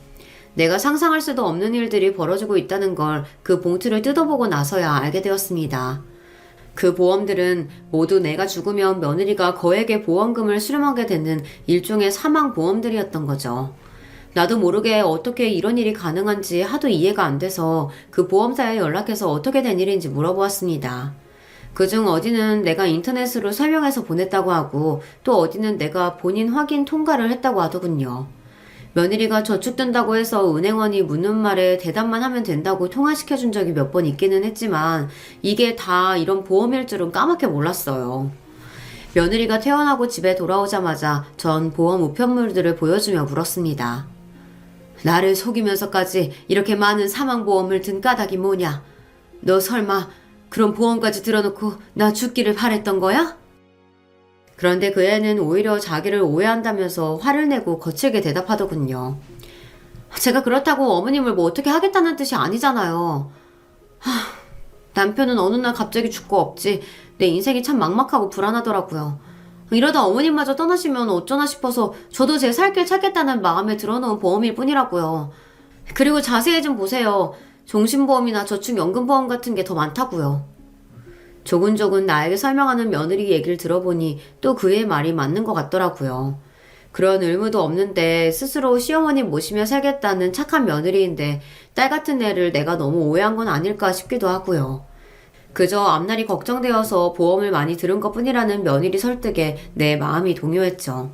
[SPEAKER 1] 내가 상상할 수도 없는 일들이 벌어지고 있다는 걸 그 봉투를 뜯어보고 나서야 알게 되었습니다. 그 보험들은 모두 내가 죽으면 며느리가 거액의 보험금을 수령하게 되는 일종의 사망보험들이었던 거죠. 나도 모르게 어떻게 이런 일이 가능한지 하도 이해가 안 돼서 그 보험사에 연락해서 어떻게 된 일인지 물어보았습니다. 그중 어디는 내가 인터넷으로 설명해서 보냈다고 하고 또 어디는 내가 본인 확인 통과를 했다고 하더군요. 며느리가 저축된다고 해서 은행원이 묻는 말에 대답만 하면 된다고 통화시켜준 적이 몇 번 있기는 했지만 이게 다 이런 보험일 줄은 까맣게 몰랐어요. 며느리가 퇴원하고 집에 돌아오자마자 전 보험 우편물들을 보여주며 물었습니다. 나를 속이면서까지 이렇게 많은 사망보험을 든 까닭이 뭐냐? 너 설마 그런 보험까지 들어놓고 나 죽기를 바랬던 거야? 그런데 그 애는 오히려 자기를 오해한다면서 화를 내고 거칠게 대답하더군요. 제가 그렇다고 어머님을 뭐 어떻게 하겠다는 뜻이 아니잖아요. 남편은 어느 날 갑자기 죽고 없지. 내 인생이 참 막막하고 불안하더라고요. 이러다 어머님마저 떠나시면 어쩌나 싶어서 저도 제 살 길 찾겠다는 마음에 들어놓은 보험일 뿐이라고요. 그리고 자세히 좀 보세요. 종신보험이나 저축연금보험 같은 게 더 많다고요. 조근조근 나에게 설명하는 며느리 얘기를 들어보니 또 그의 말이 맞는 것 같더라고요. 그런 의무도 없는데 스스로 시어머니 모시며 살겠다는 착한 며느리인데 딸 같은 애를 내가 너무 오해한 건 아닐까 싶기도 하고요. 그저 앞날이 걱정되어서 보험을 많이 들은 것뿐이라는 며느리 설득에 내 마음이 동요했죠.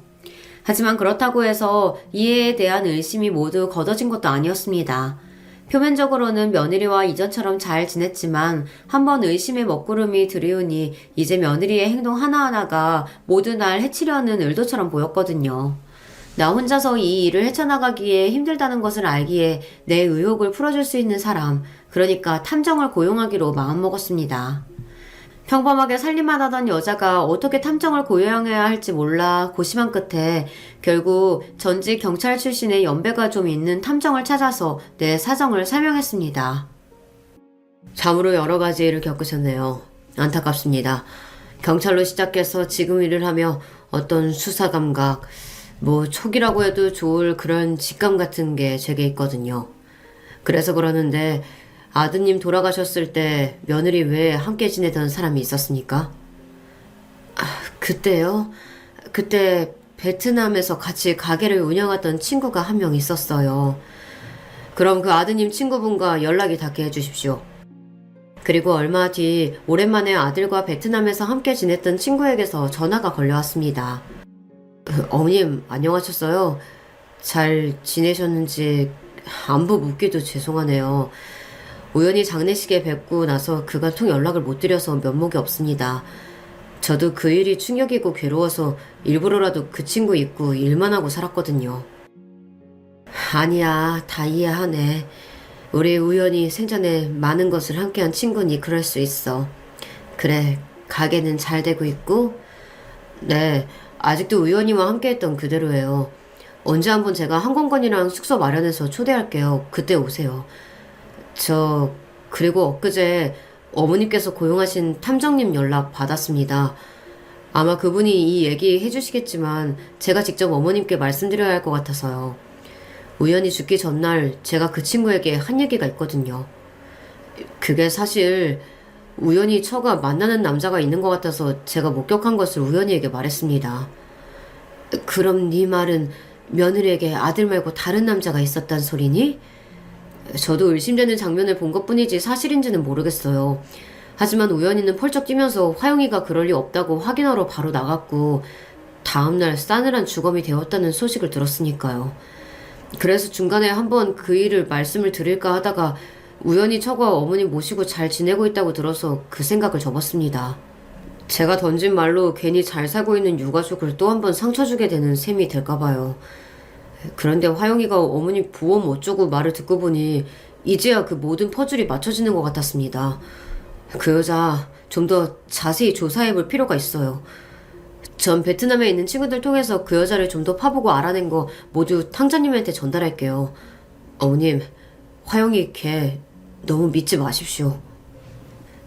[SPEAKER 1] 하지만 그렇다고 해서 이해에 대한 의심이 모두 걷어진 것도 아니었습니다. 표면적으로는 며느리와 이전처럼 잘 지냈지만 한번 의심의 먹구름이 들이우니 이제 며느리의 행동 하나하나가 모두 날 해치려는 의도처럼 보였거든요. 나 혼자서 이 일을 헤쳐나가기에 힘들다는 것을 알기에 내 의혹을 풀어줄 수 있는 사람, 그러니까 탐정을 고용하기로 마음먹었습니다. 평범하게 살림만 하던 여자가 어떻게 탐정을 고용해야 할지 몰라 고심한 끝에 결국 전직 경찰 출신의 연배가 좀 있는 탐정을 찾아서 내 사정을 설명했습니다. 참으로 여러 가지 일을 겪으셨네요. 안타깝습니다. 경찰로 시작해서 지금 일을 하며 어떤 수사 감각, 촉이라고 해도 좋을 그런 직감 같은 게 제게 있거든요. 그래서 그러는데 아드님 돌아가셨을 때 며느리 외에 함께 지내던 사람이 있었습니까? 그때요? 그때 베트남에서 같이 가게를 운영하던 친구가 한 명 있었어요. 그럼 그 아드님 친구분과 연락이 닿게 해주십시오. 그리고 얼마 뒤 오랜만에 아들과 베트남에서 함께 지냈던 친구에게서 전화가 걸려왔습니다. 어머님 안녕하셨어요? 잘 지내셨는지 안부 묻기도 죄송하네요. 우연히 장례식에 뵙고 나서 그간 통 연락을 못 드려서 면목이 없습니다. 저도 그 일이 충격이고 괴로워서 일부러라도 그 친구 잊고 일만 하고 살았거든요. 아니야, 다 이해하네. 우리 우연히 생전에 많은 것을 함께한 친구니 그럴 수 있어. 그래, 가게는 잘 되고 있고? 네, 아직도 우연히와 함께했던 그대로예요. 언제 한번 제가 항공권이랑 숙소 마련해서 초대할게요. 그때 오세요. 그리고 엊그제 어머님께서 고용하신 탐정님 연락 받았습니다. 아마 그분이 이 얘기 해주시겠지만 제가 직접 어머님께 말씀드려야 할 것 같아서요. 우연히 죽기 전날 제가 그 친구에게 한 얘기가 있거든요. 그게 사실 우연히 처가 만나는 남자가 있는 것 같아서 제가 목격한 것을 우연히에게 말했습니다. 그럼 네 말은 며느리에게 아들 말고 다른 남자가 있었단 소리니? 저도 의심되는 장면을 본 것뿐이지 사실인지는 모르겠어요. 하지만 우연히는 펄쩍 뛰면서 화영이가 그럴 리 없다고 확인하러 바로 나갔고 다음날 싸늘한 주검이 되었다는 소식을 들었으니까요. 그래서 중간에 한번 그 일을 말씀을 드릴까 하다가 우연히 처가 어머님 모시고 잘 지내고 있다고 들어서 그 생각을 접었습니다. 제가 던진 말로 괜히 잘 살고 있는 유가족을 또 한 번 상처 주게 되는 셈이 될까봐요. 그런데 화영이가 어머니 보험 어쩌고 말을 듣고 보니 이제야 그 모든 퍼즐이 맞춰지는 것 같았습니다. 그 여자 좀 더 자세히 조사해볼 필요가 있어요. 전 베트남에 있는 친구들 통해서 그 여자를 좀 더 파보고 알아낸 거 모두 탕자님한테 전달할게요. 어머님, 화영이 걔 너무 믿지 마십시오.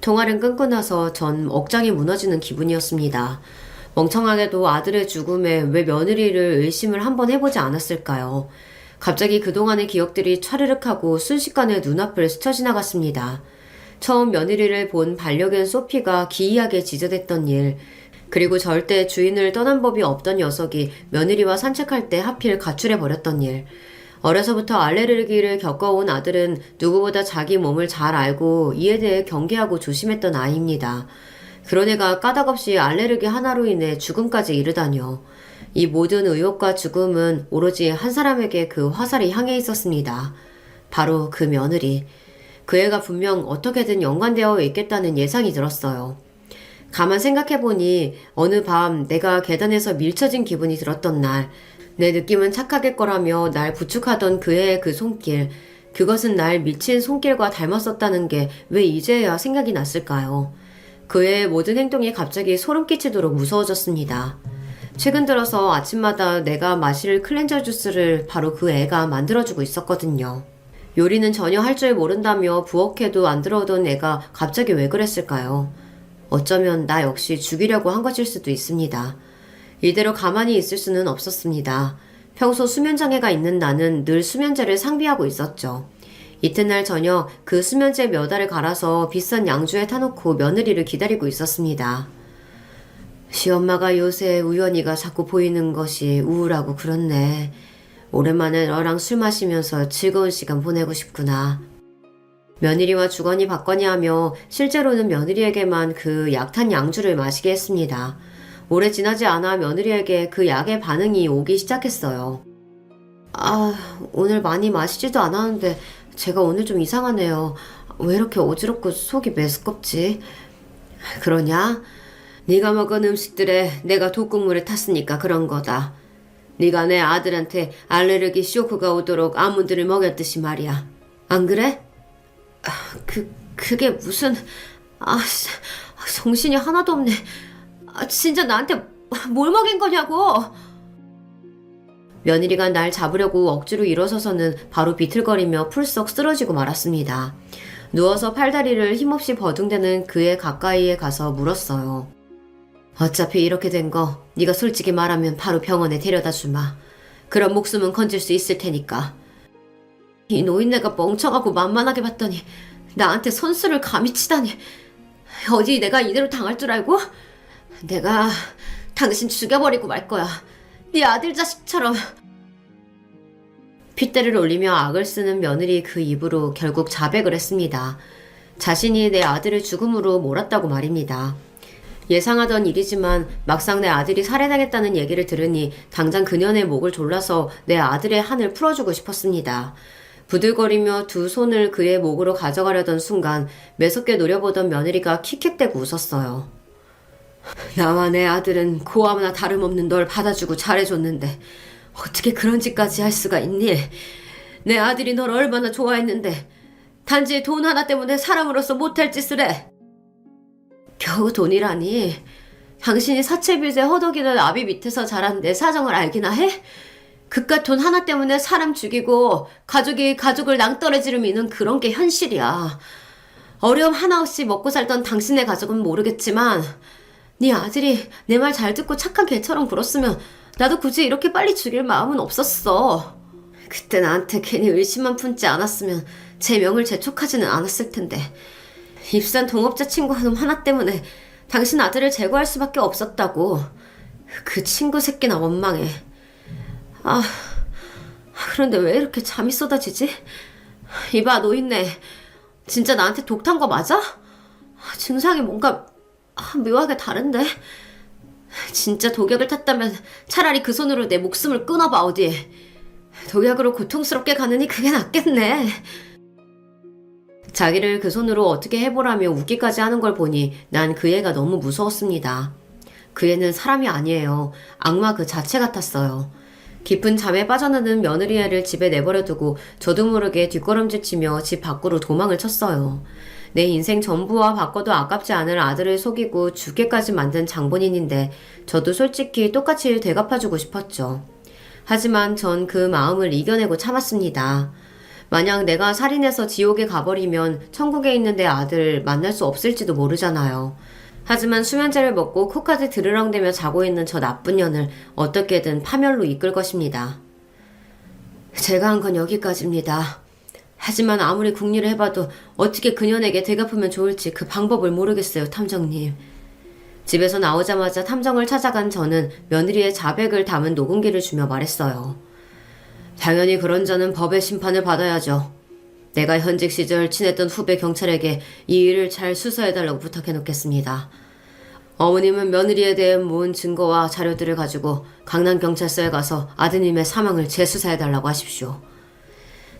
[SPEAKER 1] 통화를 끊고 나서 전 억장이 무너지는 기분이었습니다. 멍청하게도 아들의 죽음에 왜 며느리를 의심을 한번 해보지 않았을까요? 갑자기 그동안의 기억들이 차르륵하고 순식간에 눈앞을 스쳐 지나갔습니다. 처음 며느리를 본 반려견 소피가 기이하게 지저댔던 일, 그리고 절대 주인을 떠난 법이 없던 녀석이 며느리와 산책할 때 하필 가출해버렸던 일, 어려서부터 알레르기를 겪어온 아들은 누구보다 자기 몸을 잘 알고 이에 대해 경계하고 조심했던 아이입니다. 그런 애가 까닭없이 알레르기 하나로 인해 죽음까지 이르다뇨. 이 모든 의혹과 죽음은 오로지 한 사람에게 그 화살이 향해 있었습니다. 바로 그 며느리. 그 애가 분명 어떻게든 연관되어 있겠다는 예상이 들었어요. 가만 생각해보니 어느 밤 내가 계단에서 밀쳐진 기분이 들었던 날, 내 느낌은 착하겠거라며 날 부축하던 그 애의 그 손길, 그것은 날 미친 손길과 닮았었다는 게 왜 이제야 생각이 났을까요? 그 애의 모든 행동이 갑자기 소름 끼치도록 무서워졌습니다. 최근 들어서 아침마다 내가 마실 클렌저 주스를 바로 그 애가 만들어주고 있었거든요. 요리는 전혀 할 줄 모른다며 부엌에도 안 들어오던 애가 갑자기 왜 그랬을까요? 어쩌면 나 역시 죽이려고 한 것일 수도 있습니다. 이대로 가만히 있을 수는 없었습니다. 평소 수면장애가 있는 나는 늘 수면제를 상비하고 있었죠. 이튿날 저녁 그 수면제 몇 알을 갈아서 비싼 양주에 타놓고 며느리를 기다리고 있었습니다. 시엄마가 요새 우연이가 자꾸 보이는 것이 우울하고 그렇네. 오랜만에 너랑 술 마시면서 즐거운 시간 보내고 싶구나. 며느리와 주거니 받거니 하며 실제로는 며느리에게만 그 약탄 양주를 마시게 했습니다. 오래 지나지 않아 며느리에게 그 약의 반응이 오기 시작했어요. 오늘 많이 마시지도 않았는데 제가 오늘 좀 이상하네요. 왜 이렇게 어지럽고 속이 메스껍지? 그러냐? 네가 먹은 음식들에 내가 독극물을 탔으니까 그런 거다. 네가 내 아들한테 알레르기 쇼크가 오도록 아몬드를 먹였듯이 말이야. 안 그래? 그게 무슨... 정신이 하나도 없네. 진짜 나한테 뭘 먹인 거냐고. 며느리가 날 잡으려고 억지로 일어서서는 바로 비틀거리며 풀썩 쓰러지고 말았습니다. 누워서 팔다리를 힘없이 버둥대는 그의 가까이에 가서 물었어요. 어차피 이렇게 된 거 네가 솔직히 말하면 바로 병원에 데려다 주마. 그럼 목숨은 건질 수 있을 테니까. 이 노인네가 멍청하고 만만하게 봤더니 나한테 선수를 감히 치다니. 어디 내가 이대로 당할 줄 알고? 내가 당신 죽여버리고 말 거야. 네 아들 자식처럼. 핏대를 올리며 악을 쓰는 며느리 그 입으로 결국 자백을 했습니다. 자신이 내 아들을 죽음으로 몰았다고 말입니다. 예상하던 일이지만 막상 내 아들이 살해당했다는 얘기를 들으니 당장 그년의 목을 졸라서 내 아들의 한을 풀어주고 싶었습니다. 부들거리며 두 손을 그의 목으로 가져가려던 순간 매섭게 노려보던 며느리가 킥킥대고 웃었어요. 나와 내 아들은 고아나 다름없는 널 받아주고 잘해줬는데 어떻게 그런 짓까지 할 수가 있니? 내 아들이 널 얼마나 좋아했는데 단지 돈 하나 때문에 사람으로서 못할 짓을 해. 겨우 돈이라니. 당신이 사채빚에 허덕이는 아비 밑에서 자란 내 사정을 알기나 해? 그깟 돈 하나 때문에 사람 죽이고 가족이 가족을 낭떠러지로 미는 그런 게 현실이야. 어려움 하나 없이 먹고 살던 당신의 가족은 모르겠지만 네 아들이 내 말 잘 듣고 착한 개처럼 굴었으면 나도 굳이 이렇게 빨리 죽일 마음은 없었어. 그때 나한테 괜히 의심만 품지 않았으면 제 명을 재촉하지는 않았을 텐데 입산 동업자 친구 놈 하나 때문에 당신 아들을 제거할 수밖에 없었다고. 그 친구 새끼나 원망해. 그런데 왜 이렇게 잠이 쏟아지지? 이봐 노인네, 진짜 나한테 독 탄 거 맞아? 증상이 뭔가 묘하게 다른데? 진짜 독약을 탔다면 차라리 그 손으로 내 목숨을 끊어봐. 어디 독약으로 고통스럽게 가느니 그게 낫겠네. 자기를 그 손으로 어떻게 해보라며 웃기까지 하는 걸 보니 난 그 애가 너무 무서웠습니다. 그 애는 사람이 아니에요. 악마 그 자체 같았어요. 깊은 잠에 빠져드는 며느리 애를 집에 내버려두고 저도 모르게 뒷걸음질 치며 집 밖으로 도망을 쳤어요. 내 인생 전부와 바꿔도 아깝지 않을 아들을 속이고 죽게까지 만든 장본인인데 저도 솔직히 똑같이 되갚아주고 싶었죠. 하지만 전 그 마음을 이겨내고 참았습니다. 만약 내가 살인해서 지옥에 가버리면 천국에 있는 내 아들 만날 수 없을지도 모르잖아요. 하지만 수면제를 먹고 코까지 드르렁대며 자고 있는 저 나쁜 년을 어떻게든 파멸로 이끌 것입니다. 제가 한 건 여기까지입니다. 하지만 아무리 궁리를 해봐도 어떻게 그년에게 되갚으면 좋을지 그 방법을 모르겠어요, 탐정님. 집에서 나오자마자 탐정을 찾아간 저는 며느리의 자백을 담은 녹음기를 주며 말했어요. 당연히 그런 자는 법의 심판을 받아야죠. 내가 현직 시절 친했던 후배 경찰에게 이 일을 잘 수사해달라고 부탁해놓겠습니다. 어머님은 며느리에 대해 모은 증거와 자료들을 가지고 강남경찰서에 가서 아드님의 사망을 재수사해달라고 하십시오.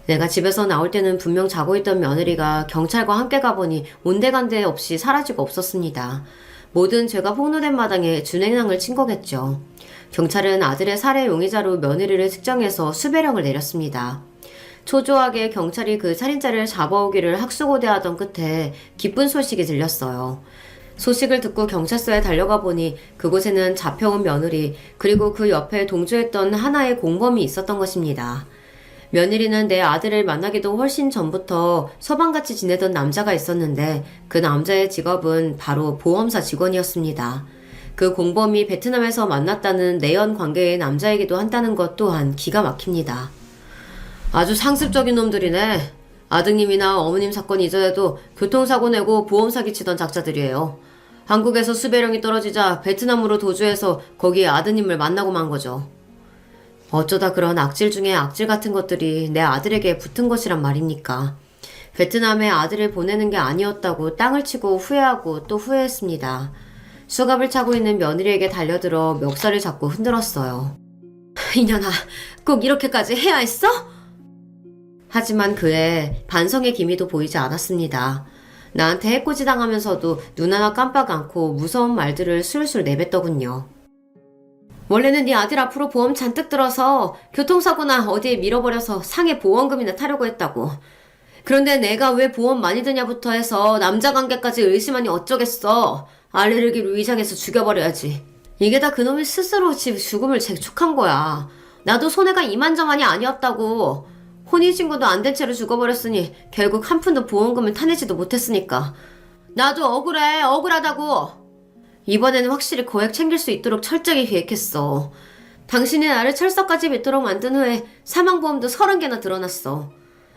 [SPEAKER 1] 내가 집에서 나올 때는 분명 자고 있던 며느리가 경찰과 함께 가보니 온데간데 없이 사라지고 없었습니다. 모든 죄가 폭로된 마당에 준행랑을 친 거겠죠. 경찰은 아들의 살해 용의자로 며느리를 특정해서 수배령을 내렸습니다. 초조하게 경찰이 그 살인자를 잡아오기를 학수고대하던 끝에 기쁜 소식이 들렸어요. 소식을 듣고 경찰서에 달려가 보니 그곳에는 잡혀온 며느리 그리고 그 옆에 동조했던 하나의 공범이 있었던 것입니다. 며느리는 내 아들을 만나기도 훨씬 전부터 서방같이 지내던 남자가 있었는데 그 남자의 직업은 바로 보험사 직원이었습니다. 그 공범이 베트남에서 만났다는 내연 관계의 남자이기도 한다는 것 또한 기가 막힙니다. 아주 상습적인 놈들이네. 아드님이나 어머님 사건 이전에도 교통사고 내고 보험 사기치던 작자들이에요. 한국에서 수배령이 떨어지자 베트남으로 도주해서 거기에 아드님을 만나고 만 거죠. 어쩌다 그런 악질 중에 악질 같은 것들이 내 아들에게 붙은 것이란 말입니까? 베트남에 아들을 보내는 게 아니었다고 땅을 치고 후회하고 또 후회했습니다. 수갑을 차고 있는 며느리에게 달려들어 멱살을 잡고 흔들었어요. 이년아, 꼭 이렇게까지 해야 했어? 하지만 그의 반성의 기미도 보이지 않았습니다. 나한테 해코지 당하면서도 눈 하나 깜빡 않고 무서운 말들을 술술 내뱉더군요. 원래는 네 아들 앞으로 보험 잔뜩 들어서 교통사고나 어디에 밀어버려서 상해 보험금이나 타려고 했다고. 그런데 내가 왜 보험 많이 드냐부터 해서 남자관계까지 의심하니 어쩌겠어. 알레르기로 위장해서 죽여버려야지. 이게 다 그놈이 스스로 지 죽음을 재촉한 거야. 나도 손해가 이만저만이 아니었다고. 혼인신고도 안 된 채로 죽어버렸으니 결국 한 푼도 보험금을 타내지도 못했으니까. 나도 억울해, 억울하다고. 이번에는 확실히 거액 챙길 수 있도록 철저히 계획했어. 당신이 나를 철석까지 맺도록 만든 후에 사망보험도 30개나 들어놨어.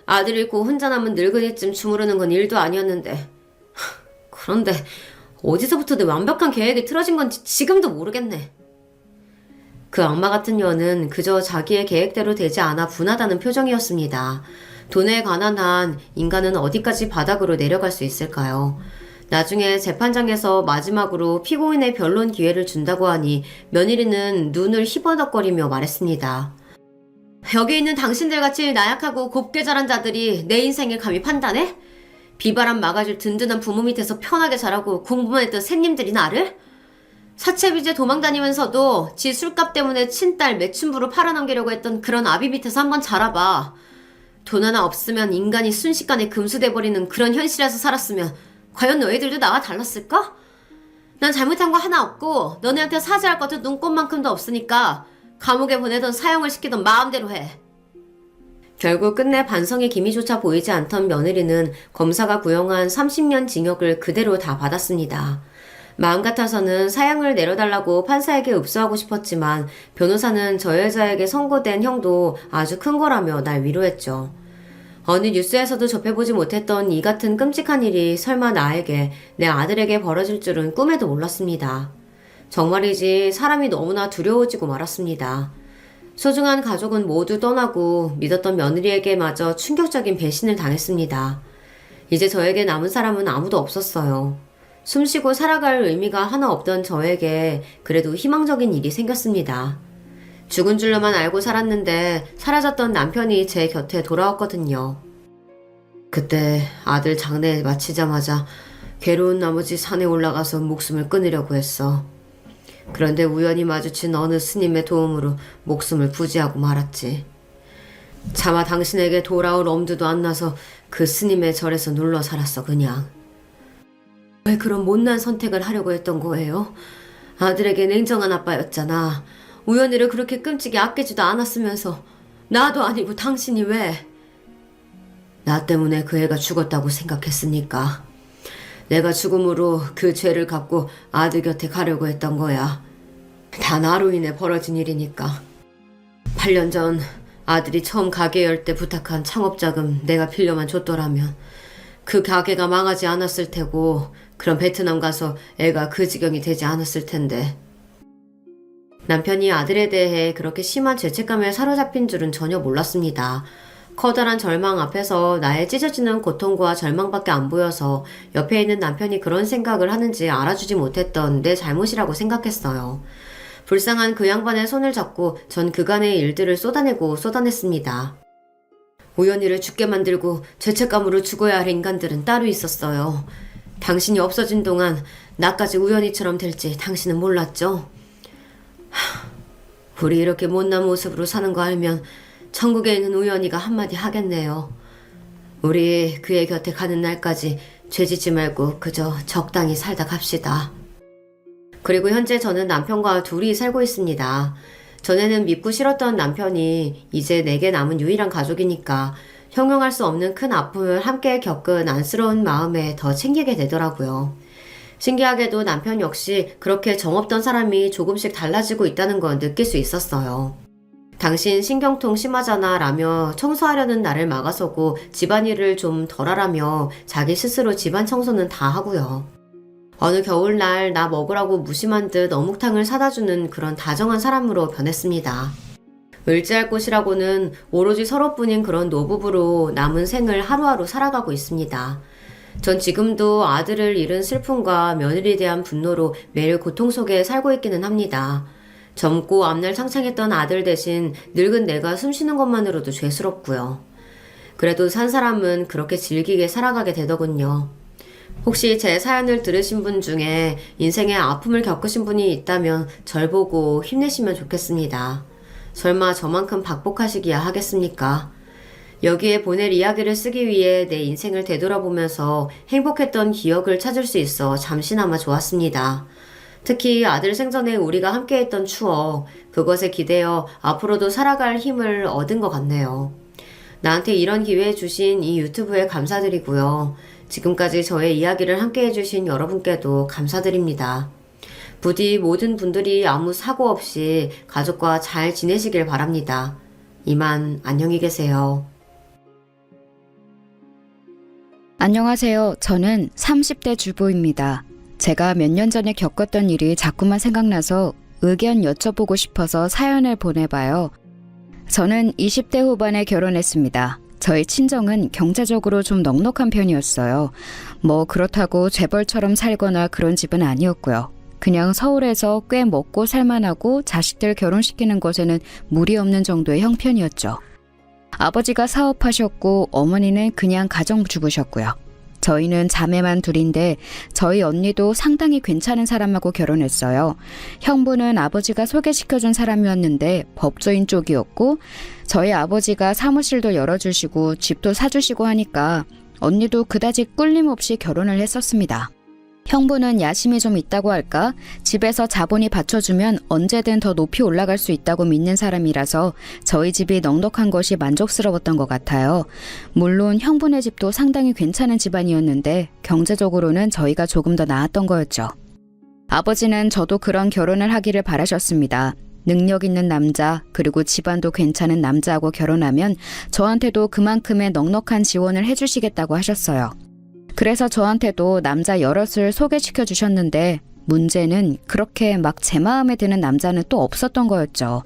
[SPEAKER 1] 아들 잃고 혼자 남은 늙은이쯤 주무르는 건 일도 아니었는데. 그런데 어디서부터 내 완벽한 계획이 틀어진 건지 지금도 모르겠네. 그 악마 같은 년은 그저 자기의 계획대로 되지 않아 분하다는 표정이었습니다. 돈에 관한 한 인간은 어디까지 바닥으로 내려갈 수 있을까요? 나중에 재판장에서 마지막으로 피고인의 변론 기회를 준다고 하니 며느리는 눈을 희번덕거리며 말했습니다. 여기 있는 당신들같이 나약하고 곱게 자란 자들이 내 인생을 감히 판단해? 비바람 막아줄 든든한 부모 밑에서 편하게 자라고 공부만 했던 새님들이 나를? 사채빚에 도망다니면서도 지 술값 때문에 친딸 매춘부로 팔아넘기려고 했던 그런 아비 밑에서 한번 자라봐. 돈 하나 없으면 인간이 순식간에 금수돼버리는 그런 현실에서 살았으면 과연 너희들도 나와 달랐을까? 난 잘못한 거 하나 없고 너네한테 사죄할 것도 눈꼽만큼도 없으니까 감옥에 보내던 사형을 시키던 마음대로 해. 결국 끝내 반성의 기미조차 보이지 않던 며느리는 검사가 구형한 30년 징역을 그대로 다 받았습니다. 마음 같아서는 사형을 내려달라고 판사에게 읍소하고 싶었지만 변호사는 저 여자에게 선고된 형도 아주 큰 거라며 날 위로했죠. 어느 뉴스에서도 접해보지 못했던 이 같은 끔찍한 일이 설마 나에게, 내 아들에게 벌어질 줄은 꿈에도 몰랐습니다. 정말이지 사람이 너무나 두려워지고 말았습니다. 소중한 가족은 모두 떠나고 믿었던 며느리에게마저 충격적인 배신을 당했습니다. 이제 저에게 남은 사람은 아무도 없었어요. 숨쉬고 살아갈 의미가 하나 없던 저에게 그래도 희망적인 일이 생겼습니다. 죽은 줄로만 알고 살았는데 사라졌던 남편이 제 곁에 돌아왔거든요. 그때 아들 장례 마치자마자 괴로운 나머지 산에 올라가서 목숨을 끊으려고 했어. 그런데 우연히 마주친 어느 스님의 도움으로 목숨을 부지하고 말았지. 차마 당신에게 돌아올 엄두도 안 나서 그 스님의 절에서 눌러 살았어 그냥. 왜 그런 못난 선택을 하려고 했던 거예요? 아들에게 냉정한 아빠였잖아. 우연이를 그렇게 끔찍이 아끼지도 않았으면서 나도 아니고 당신이 왜? 나 때문에 그 애가 죽었다고 생각했으니까. 내가 죽음으로 그 죄를 갚고 아들 곁에 가려고 했던 거야. 다 나로 인해 벌어진 일이니까. 8년 전 아들이 처음 가게 열 때 부탁한 창업자금 내가 빌려만 줬더라면 그 가게가 망하지 않았을 테고 그럼 베트남 가서 애가 그 지경이 되지 않았을 텐데. 남편이 아들에 대해 그렇게 심한 죄책감에 사로잡힌 줄은 전혀 몰랐습니다. 커다란 절망 앞에서 나의 찢어지는 고통과 절망밖에 안 보여서 옆에 있는 남편이 그런 생각을 하는지 알아주지 못했던 내 잘못이라고 생각했어요. 불쌍한 그 양반의 손을 잡고 전 그간의 일들을 쏟아냈습니다. 우연이를 죽게 만들고 죄책감으로 죽어야 할 인간들은 따로 있었어요. 당신이 없어진 동안 나까지 우연이처럼 될지 당신은 몰랐죠? 우리 이렇게 못난 모습으로 사는 거 알면 천국에 있는 우연이가 한마디 하겠네요. 우리 그의 곁에 가는 날까지 죄짓지 말고 그저 적당히 살다 갑시다. 그리고 현재 저는 남편과 둘이 살고 있습니다. 전에는 믿고 싫었던 남편이 이제 내게 남은 유일한 가족이니까 형용할 수 없는 큰 아픔을 함께 겪은 안쓰러운 마음에 더 챙기게 되더라고요. 신기하게도 남편 역시 그렇게 정없던 사람이 조금씩 달라지고 있다는 건 느낄 수 있었어요. 당신 신경통 심하잖아 라며 청소하려는 나를 막아서고 집안일을 좀 덜 하라며 자기 스스로 집안 청소는 다 하고요. 어느 겨울날 나 먹으라고 무심한 듯 어묵탕을 사다 주는 그런 다정한 사람으로 변했습니다. 의지할 곳이라고는 오로지 서로뿐인 그런 노부부로 남은 생을 하루하루 살아가고 있습니다. 전 지금도 아들을 잃은 슬픔과 며느리에 대한 분노로 매일 고통 속에 살고 있기는 합니다. 젊고 앞날 창창했던 아들 대신 늙은 내가 숨쉬는 것만으로도 죄스럽고요. 그래도 산 사람은 그렇게 즐기게 살아가게 되더군요. 혹시 제 사연을 들으신 분 중에 인생의 아픔을 겪으신 분이 있다면 절 보고 힘내시면 좋겠습니다. 설마 저만큼 박복하시기야 하겠습니까? 여기에 보낼 이야기를 쓰기 위해 내 인생을 되돌아보면서 행복했던 기억을 찾을 수 있어 잠시나마 좋았습니다. 특히 아들 생전에 우리가 함께했던 추억, 그것에 기대어 앞으로도 살아갈 힘을 얻은 것 같네요. 나한테 이런 기회 주신 이 유튜브에 감사드리고요. 지금까지 저의 이야기를 함께 해주신 여러분께도 감사드립니다. 부디 모든 분들이 아무 사고 없이 가족과 잘 지내시길 바랍니다. 이만 안녕히 계세요.
[SPEAKER 2] 안녕하세요. 저는 30대 주부입니다. 제가 몇 년 전에 겪었던 일이 자꾸만 생각나서 의견 여쭤보고 싶어서 사연을 보내봐요. 저는 20대 후반에 결혼했습니다. 저희 친정은 경제적으로 좀 넉넉한 편이었어요. 뭐 그렇다고 재벌처럼 살거나 그런 집은 아니었고요. 그냥 서울에서 꽤 먹고 살만하고 자식들 결혼시키는 것에는 무리 없는 정도의 형편이었죠. 아버지가 사업하셨고 어머니는 그냥 가정주부셨고요. 저희는 자매만 둘인데 저희 언니도 상당히 괜찮은 사람하고 결혼했어요. 형부는 아버지가 소개시켜준 사람이었는데 법조인 쪽이었고 저희 아버지가 사무실도 열어주시고 집도 사주시고 하니까 언니도 그다지 꿀림 없이 결혼을 했었습니다. 형부는 야심이 좀 있다고 할까? 집에서 자본이 받쳐주면 언제든 더 높이 올라갈 수 있다고 믿는 사람이라서 저희 집이 넉넉한 것이 만족스러웠던 것 같아요. 물론 형부네 집도 상당히 괜찮은 집안이었는데 경제적으로는 저희가 조금 더 나았던 거였죠. 아버지는 저도 그런 결혼을 하기를 바라셨습니다. 능력 있는 남자, 그리고 집안도 괜찮은 남자하고 결혼하면 저한테도 그만큼의 넉넉한 지원을 해주시겠다고 하셨어요. 그래서 저한테도 남자 여럿을 소개시켜 주셨는데 문제는 그렇게 막 제 마음에 드는 남자는 또 없었던 거였죠.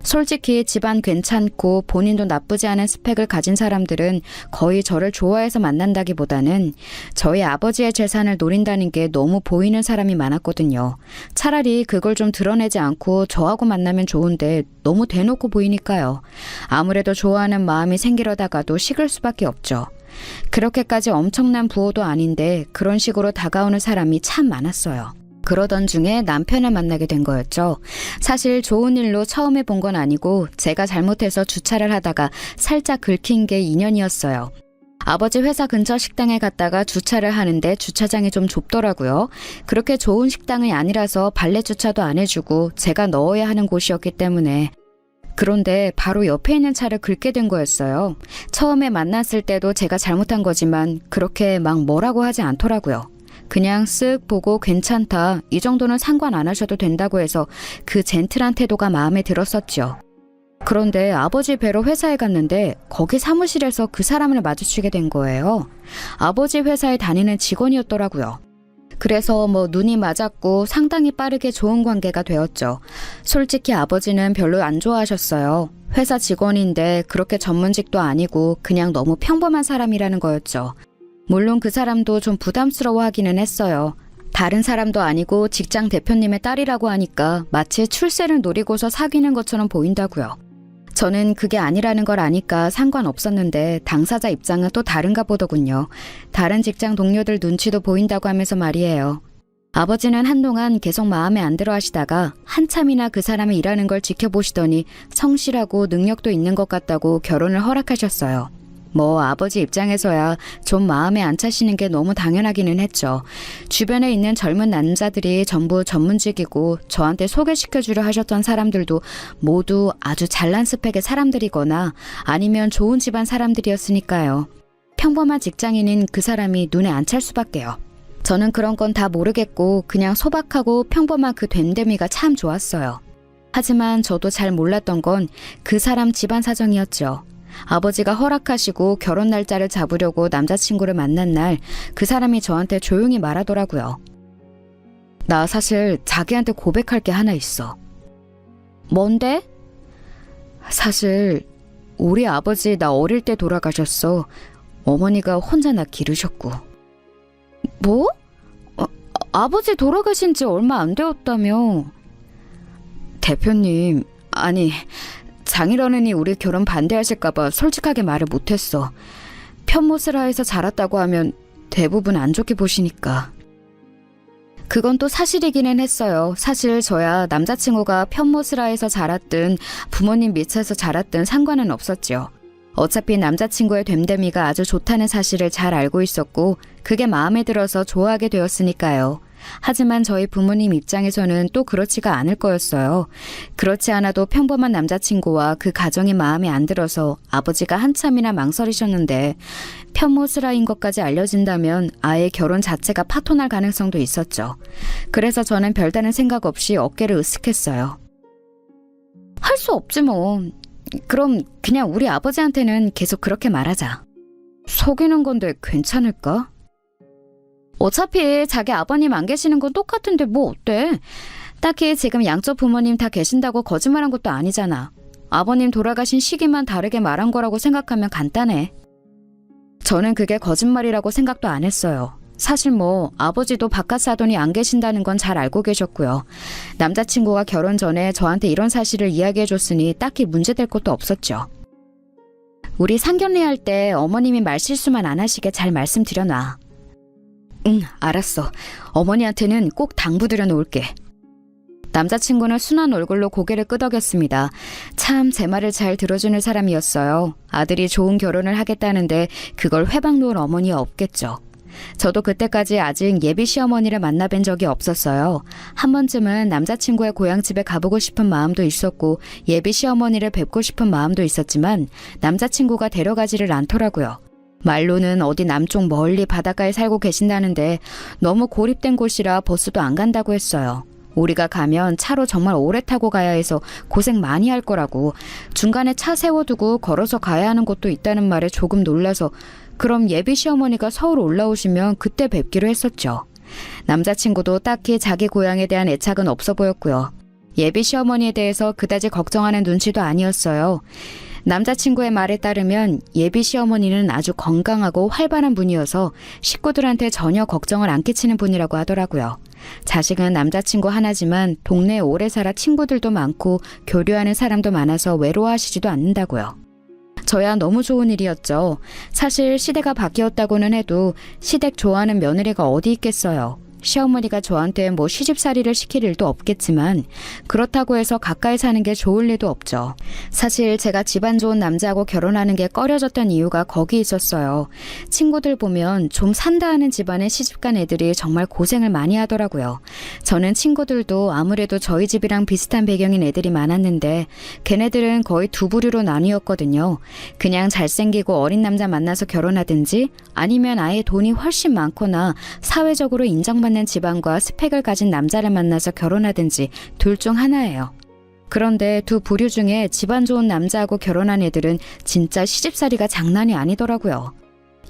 [SPEAKER 2] 솔직히 집안 괜찮고 본인도 나쁘지 않은 스펙을 가진 사람들은 거의 저를 좋아해서 만난다기보다는 저희 아버지의 재산을 노린다는 게 너무 보이는 사람이 많았거든요. 차라리 그걸 좀 드러내지 않고 저하고 만나면 좋은데 너무 대놓고 보이니까요. 아무래도 좋아하는 마음이 생기려다가도 식을 수밖에 없죠. 그렇게까지 엄청난 부호도 아닌데 그런 식으로 다가오는 사람이 참 많았어요. 그러던 중에 남편을 만나게 된 거였죠. 사실 좋은 일로 처음에 본 건 아니고 제가 잘못해서 주차를 하다가 살짝 긁힌 게 인연이었어요. 아버지 회사 근처 식당에 갔다가 주차를 하는데 주차장이 좀 좁더라고요. 그렇게 좋은 식당이 아니라서 발렛 주차도 안 해주고 제가 넣어야 하는 곳이었기 때문에. 그런데 바로 옆에 있는 차를 긁게 된 거였어요. 처음에 만났을 때도 제가 잘못한 거지만 그렇게 막 뭐라고 하지 않더라고요. 그냥 쓱 보고 괜찮다, 이 정도는 상관 안 하셔도 된다고 해서 그 젠틀한 태도가 마음에 들었었죠. 그런데 아버지 뵈러 회사에 갔는데 거기 사무실에서 그 사람을 마주치게 된 거예요. 아버지 회사에 다니는 직원이었더라고요. 그래서 눈이 맞았고 상당히 빠르게 좋은 관계가 되었죠. 솔직히 아버지는 별로 안 좋아하셨어요. 회사 직원인데 그렇게 전문직도 아니고 그냥 너무 평범한 사람이라는 거였죠. 물론 그 사람도 좀 부담스러워하기는 했어요. 다른 사람도 아니고 직장 대표님의 딸이라고 하니까 마치 출세를 노리고서 사귀는 것처럼 보인다고요. 저는 그게 아니라는 걸 아니까 상관없었는데 당사자 입장은 또 다른가 보더군요. 다른 직장 동료들 눈치도 보인다고 하면서 말이에요. 아버지는 한동안 계속 마음에 안 들어 하시다가 한참이나 그 사람이 일하는 걸 지켜보시더니 성실하고 능력도 있는 것 같다고 결혼을 허락하셨어요. 아버지 입장에서야 좀 마음에 안 차시는 게 너무 당연하기는 했죠. 주변에 있는 젊은 남자들이 전부 전문직이고 저한테 소개시켜주려 하셨던 사람들도 모두 아주 잘난 스펙의 사람들이거나 아니면 좋은 집안 사람들이었으니까요. 평범한 직장인인 그 사람이 눈에 안 찰 수밖에요. 저는 그런 건 다 모르겠고 그냥 소박하고 평범한 그 됨됨이가 참 좋았어요. 하지만 저도 잘 몰랐던 건 그 사람 집안 사정이었죠. 아버지가 허락하시고 결혼 날짜를 잡으려고 남자친구를 만난 날 그 사람이 저한테 조용히 말하더라고요. 나 사실 자기한테 고백할 게 하나 있어. 뭔데? 사실 우리 아버지 나 어릴 때 돌아가셨어. 어머니가 혼자 나 기르셨고. 뭐? 아버지 돌아가신 지 얼마 안 되었다며. 대표님, 아니 장인어른이 우리 결혼 반대하실까봐 솔직하게 말을 못했어. 편모스라에서 자랐다고 하면 대부분 안 좋게 보시니까. 그건 또 사실이기는 했어요. 사실 저야 남자친구가 편모스라에서 자랐든 부모님 밑에서 자랐든 상관은 없었죠. 어차피 남자친구의 됨됨이가 아주 좋다는 사실을 잘 알고 있었고 그게 마음에 들어서 좋아하게 되었으니까요. 하지만 저희 부모님 입장에서는 또 그렇지가 않을 거였어요. 그렇지 않아도 평범한 남자친구와 그 가정이 마음에 안 들어서 아버지가 한참이나 망설이셨는데 편모스라인 것까지 알려진다면 아예 결혼 자체가 파토날 가능성도 있었죠. 그래서 저는 별다른 생각 없이 어깨를 으쓱했어요. 할 수 없지 뭐. 그럼 그냥 우리 아버지한테는 계속 그렇게 말하자. 속이는 건데 괜찮을까? 어차피 자기 아버님 안 계시는 건 똑같은데 뭐 어때? 딱히 지금 양쪽 부모님 다 계신다고 거짓말한 것도 아니잖아. 아버님 돌아가신 시기만 다르게 말한 거라고 생각하면 간단해. 저는 그게 거짓말이라고 생각도 안 했어요. 사실 아버지도 바깥 사돈이 안 계신다는 건 잘 알고 계셨고요. 남자친구가 결혼 전에 저한테 이런 사실을 이야기해줬으니 딱히 문제될 것도 없었죠. 우리 상견례 할 때 어머님이 말실수만 안 하시게 잘 말씀드려놔. 응, 알았어. 어머니한테는 꼭 당부드려 놓을게. 남자친구는 순한 얼굴로 고개를 끄덕였습니다. 참 제 말을 잘 들어주는 사람이었어요. 아들이 좋은 결혼을 하겠다는데 그걸 회방 놓을 어머니가 없겠죠. 저도 그때까지 아직 예비 시어머니를 만나뵌 적이 없었어요. 한 번쯤은 남자친구의 고향집에 가보고 싶은 마음도 있었고 예비 시어머니를 뵙고 싶은 마음도 있었지만 남자친구가 데려가지를 않더라고요. 말로는 어디 남쪽 멀리 바닷가에 살고 계신다는데 너무 고립된 곳이라 버스도 안 간다고 했어요. 우리가 가면 차로 정말 오래 타고 가야 해서 고생 많이 할 거라고, 중간에 차 세워두고 걸어서 가야 하는 곳도 있다는 말에 조금 놀라서 그럼 예비 시어머니가 서울 올라오시면 그때 뵙기로 했었죠. 남자친구도 딱히 자기 고향에 대한 애착은 없어 보였고요. 예비 시어머니에 대해서 그다지 걱정하는 눈치도 아니었어요. 남자친구의 말에 따르면 예비 시어머니는 아주 건강하고 활발한 분이어서 식구들한테 전혀 걱정을 안 끼치는 분이라고 하더라고요. 자식은 남자친구 하나지만 동네에 오래 살아 친구들도 많고 교류하는 사람도 많아서 외로워하시지도 않는다고요. 저야 너무 좋은 일이었죠. 사실 시대가 바뀌었다고는 해도 시댁 좋아하는 며느리가 어디 있겠어요. 시어머니가 저한테 뭐 시집살이를 시킬 일도 없겠지만 그렇다고 해서 가까이 사는 게 좋을 리도 없죠. 사실 제가 집안 좋은 남자하고 결혼하는 게 꺼려졌던 이유가 거기 있었어요. 친구들 보면 좀 산다 하는 집안에 시집간 애들이 정말 고생을 많이 하더라고요. 저는 친구들도 아무래도 저희 집이랑 비슷한 배경인 애들이 많았는데 걔네들은 거의 두 부류로 나뉘었거든요. 그냥 잘생기고 어린 남자 만나서 결혼하든지 아니면 아예 돈이 훨씬 많거나 사회적으로 인정받는 집안과 스펙을 가진 남자를 만나서 결혼하든지 둘 중 하나예요. 그런데 두 부류 중에 집안 좋은 남자하고 결혼한 애들은 진짜 시집살이가 장난이 아니더라고요.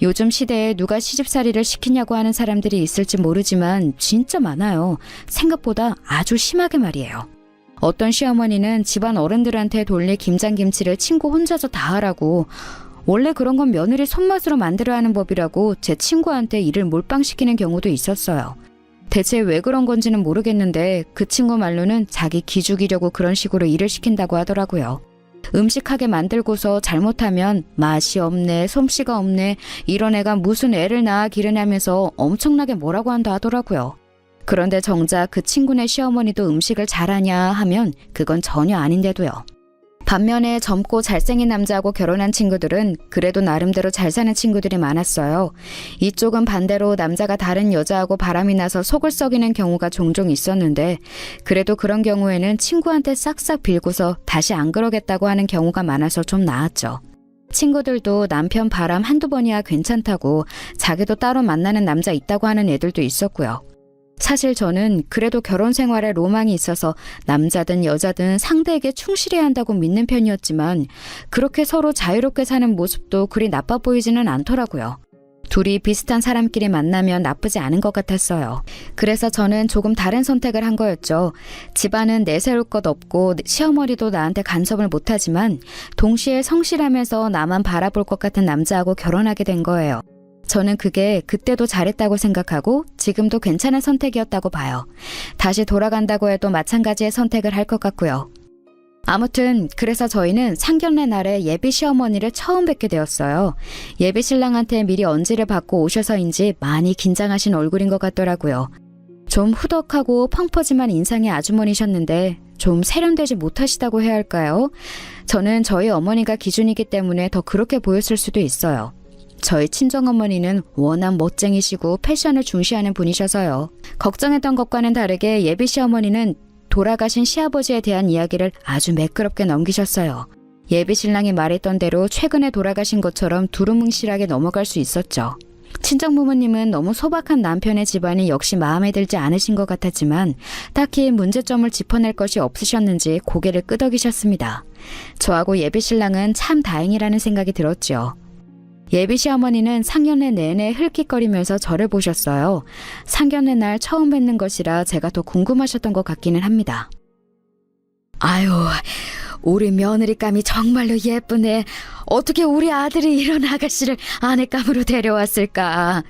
[SPEAKER 2] 요즘 시대에 누가 시집살이를 시키냐고 하는 사람들이 있을지 모르지만 진짜 많아요. 생각보다 아주 심하게 말이에요. 어떤 시어머니는 집안 어른들한테 돌릴 김장김치를 친구 혼자서 다 하라고, 원래 그런 건 며느리 손맛으로 만들어야 하는 법이라고 제 친구한테 일을 몰빵시키는 경우도 있었어요. 대체 왜 그런 건지는 모르겠는데 그 친구 말로는 자기 기죽이려고 그런 식으로 일을 시킨다고 하더라고요. 음식하게 만들고서 잘못하면 맛이 없네, 솜씨가 없네, 이런 애가 무슨 애를 낳아 기르냐면서 엄청나게 뭐라고 한다 하더라고요. 그런데 정작 그 친구네 시어머니도 음식을 잘하냐 하면 그건 전혀 아닌데도요. 반면에 젊고 잘생긴 남자하고 결혼한 친구들은 그래도 나름대로 잘 사는 친구들이 많았어요. 이쪽은 반대로 남자가 다른 여자하고 바람이 나서 속을 썩이는 경우가 종종 있었는데 그래도 그런 경우에는 친구한테 싹싹 빌고서 다시 안 그러겠다고 하는 경우가 많아서 좀 나았죠. 친구들도 남편 바람 한두 번이야 괜찮다고 자기도 따로 만나는 남자 있다고 하는 애들도 있었고요. 사실 저는 그래도 결혼 생활에 로망이 있어서 남자든 여자든 상대에게 충실해야 한다고 믿는 편이었지만 그렇게 서로 자유롭게 사는 모습도 그리 나빠 보이지는 않더라고요. 둘이 비슷한 사람끼리 만나면 나쁘지 않은 것 같았어요. 그래서 저는 조금 다른 선택을 한 거였죠. 집안은 내세울 것 없고 시어머니도 나한테 간섭을 못하지만 동시에 성실하면서 나만 바라볼 것 같은 남자하고 결혼하게 된 거예요. 저는 그게 그때도 잘했다고 생각하고 지금도 괜찮은 선택이었다고 봐요. 다시 돌아간다고 해도 마찬가지의 선택을 할 것 같고요. 아무튼 그래서 저희는 상견례 날에 예비 시어머니를 처음 뵙게 되었어요. 예비 신랑한테 미리 언지를 받고 오셔서인지 많이 긴장하신 얼굴인 것 같더라고요. 좀 후덕하고 펑퍼짐한 인상의 아주머니셨는데 좀 세련되지 못하시다고 해야 할까요? 저는 저희 어머니가 기준이기 때문에 더 그렇게 보였을 수도 있어요. 저희 친정어머니는 워낙 멋쟁이시고 패션을 중시하는 분이셔서요. 걱정했던 것과는 다르게 예비 시어머니는 돌아가신 시아버지에 대한 이야기를 아주 매끄럽게 넘기셨어요. 예비 신랑이 말했던 대로 최근에 돌아가신 것처럼 두루뭉실하게 넘어갈 수 있었죠. 친정부모님은 너무 소박한 남편의 집안이 역시 마음에 들지 않으신 것 같았지만 딱히 문제점을 짚어낼 것이 없으셨는지 고개를 끄덕이셨습니다. 저하고 예비 신랑은 참 다행이라는 생각이 들었죠. 예비 시어머니는 상견례 내내 흘낏거리면서 저를 보셨어요. 상견례 날 처음 뵙는 것이라 제가 더 궁금하셨던 것 같기는 합니다. 아유, 우리 며느리감이 정말로 예쁘네. 어떻게 우리 아들이 이런 아가씨를 아내감으로 데려왔을까.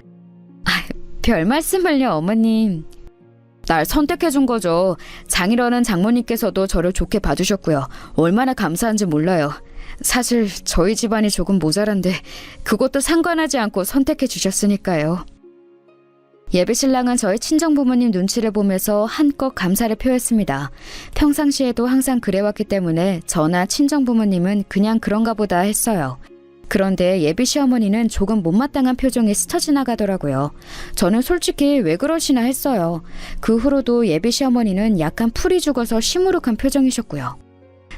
[SPEAKER 2] 별 말씀을요, 어머님. 날 선택해준 거죠. 장인어른 장모님께서도 저를 좋게 봐주셨고요. 얼마나 감사한지 몰라요. 사실 저희 집안이 조금 모자란데 그것도 상관하지 않고 선택해 주셨으니까요. 예비 신랑은 저희 친정부모님 눈치를 보면서 한껏 감사를 표했습니다. 평상시에도 항상 그래왔기 때문에 저나 친정부모님은 그냥 그런가 보다 했어요. 그런데 예비 시어머니는 조금 못마땅한 표정이 스쳐 지나가더라고요. 저는 솔직히 왜 그러시나 했어요. 그 후로도 예비 시어머니는 약간 풀이 죽어서 시무룩한 표정이셨고요.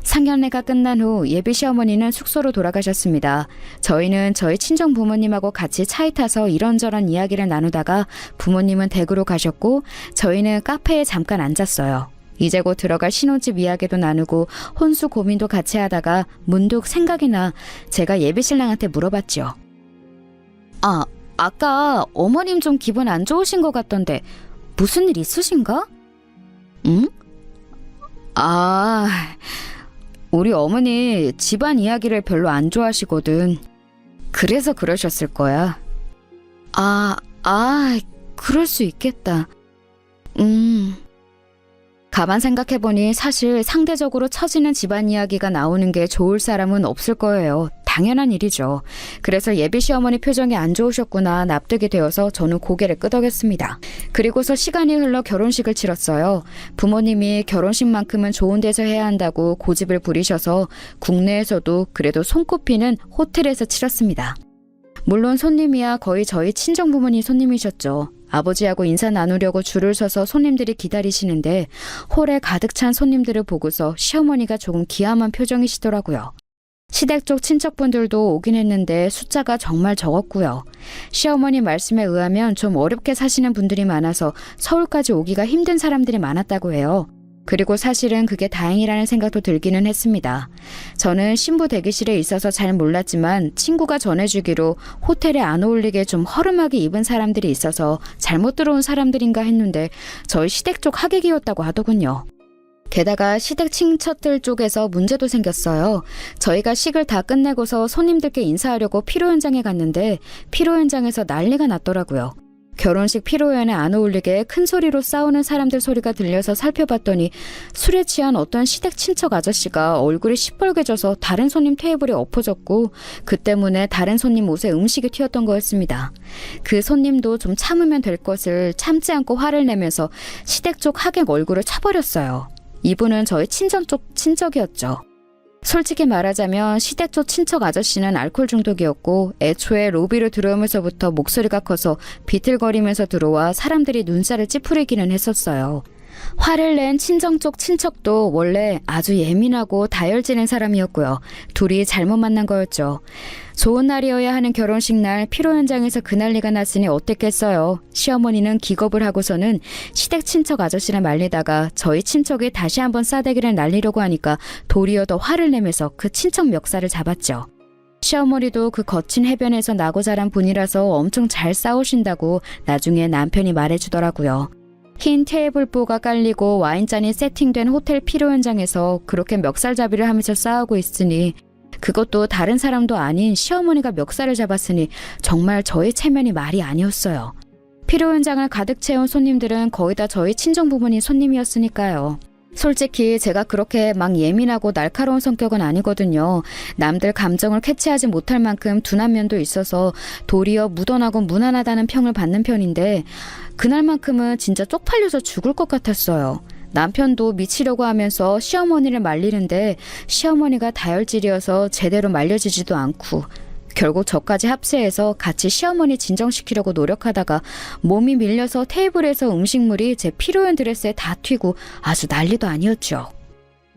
[SPEAKER 2] 상견례가 끝난 후 예비 시어머니는 숙소로 돌아가셨습니다. 저희는 저희 친정 부모님하고 같이 차에 타서 이런저런 이야기를 나누다가 부모님은 댁으로 가셨고 저희는 카페에 잠깐 앉았어요. 이제 곧 들어갈 신혼집 이야기도 나누고 혼수 고민도 같이 하다가 문득 생각이 나 제가 예비 신랑한테 물어봤죠. 아까 어머님 좀 기분 안 좋으신 것 같던데 무슨 일 있으신가? 응? 우리 어머니 집안 이야기를 별로 안 좋아하시거든. 그래서 그러셨을 거야. 그럴 수 있겠다. 가만 생각해보니 사실 상대적으로 처지는 집안 이야기가 나오는 게 좋을 사람은 없을 거예요. 당연한 일이죠. 그래서 예비 시어머니 표정이 안 좋으셨구나 납득이 되어서 저는 고개를 끄덕였습니다. 그리고서 시간이 흘러 결혼식을 치렀어요. 부모님이 결혼식만큼은 좋은 데서 해야 한다고 고집을 부리셔서 국내에서도 그래도 손꼽히는 호텔에서 치렀습니다. 물론 손님이야 거의 저희 친정부모님 손님이셨죠. 아버지하고 인사 나누려고 줄을 서서 손님들이 기다리시는데 홀에 가득 찬 손님들을 보고서 시어머니가 조금 기함한 표정이시더라고요. 시댁 쪽 친척분들도 오긴 했는데 숫자가 정말 적었고요. 시어머니 말씀에 의하면 좀 어렵게 사시는 분들이 많아서 서울까지 오기가 힘든 사람들이 많았다고 해요. 그리고 사실은 그게 다행이라는 생각도 들기는 했습니다. 저는 신부 대기실에 있어서 잘 몰랐지만 친구가 전해주기로 호텔에 안 어울리게 좀 허름하게 입은 사람들이 있어서 잘못 들어온 사람들인가 했는데 저희 시댁 쪽 하객이었다고 하더군요. 게다가 시댁 친척들 쪽에서 문제도 생겼어요. 저희가 식을 다 끝내고서 손님들께 인사하려고 피로 현장에 갔는데 피로 현장에서 난리가 났더라고요. 결혼식 피로연에 안 어울리게 큰 소리로 싸우는 사람들 소리가 들려서 살펴봤더니 술에 취한 어떤 시댁 친척 아저씨가 얼굴이 시뻘개져서 다른 손님 테이블에 엎어졌고 그 때문에 다른 손님 옷에 음식이 튀었던 거였습니다. 그 손님도 좀 참으면 될 것을 참지 않고 화를 내면서 시댁 쪽 하객 얼굴을 차버렸어요. 이분은 저희 친정 쪽 친척이었죠. 솔직히 말하자면 시댁 쪽 친척 아저씨는 알코올 중독이었고 애초에 로비로 들어오면서부터 목소리가 커서 비틀거리면서 들어와 사람들이 눈살을 찌푸리기는 했었어요. 화를 낸 친정 쪽 친척도 원래 아주 예민하고 다혈질인 사람이었고요. 둘이 잘못 만난 거였죠. 좋은 날이어야 하는 결혼식 날 피로 현장에서 그 난리가 났으니 어땠겠어요. 시어머니는 기겁을 하고서는 시댁 친척 아저씨를 말리다가 저희 친척이 다시 한번 싸대기를 날리려고 하니까 도리어 더 화를 내면서 그 친척 멱살을 잡았죠. 시어머니도 그 거친 해변에서 나고 자란 분이라서 엄청 잘 싸우신다고 나중에 남편이 말해주더라고요. 흰 테이블보가 깔리고 와인잔이 세팅된 호텔 피로 현장에서 그렇게 멱살잡이를 하면서 싸우고 있으니 그것도 다른 사람도 아닌 시어머니가 멱살을 잡았으니 정말 저의 체면이 말이 아니었어요. 피로 현장을 가득 채운 손님들은 거의 다 저희 친정부모님 손님이었으니까요. 솔직히 제가 그렇게 막 예민하고 날카로운 성격은 아니거든요. 남들 감정을 캐치하지 못할 만큼 둔한 면도 있어서 도리어 무던하고 무난하다는 평을 받는 편인데 그날만큼은 진짜 쪽팔려서 죽을 것 같았어요. 남편도 미치려고 하면서 시어머니를 말리는데 시어머니가 다혈질이어서 제대로 말려지지도 않고 결국 저까지 합세해서 같이 시어머니 진정시키려고 노력하다가 몸이 밀려서 테이블에서 음식물이 제 피로연 드레스에 다 튀고 아주 난리도 아니었죠.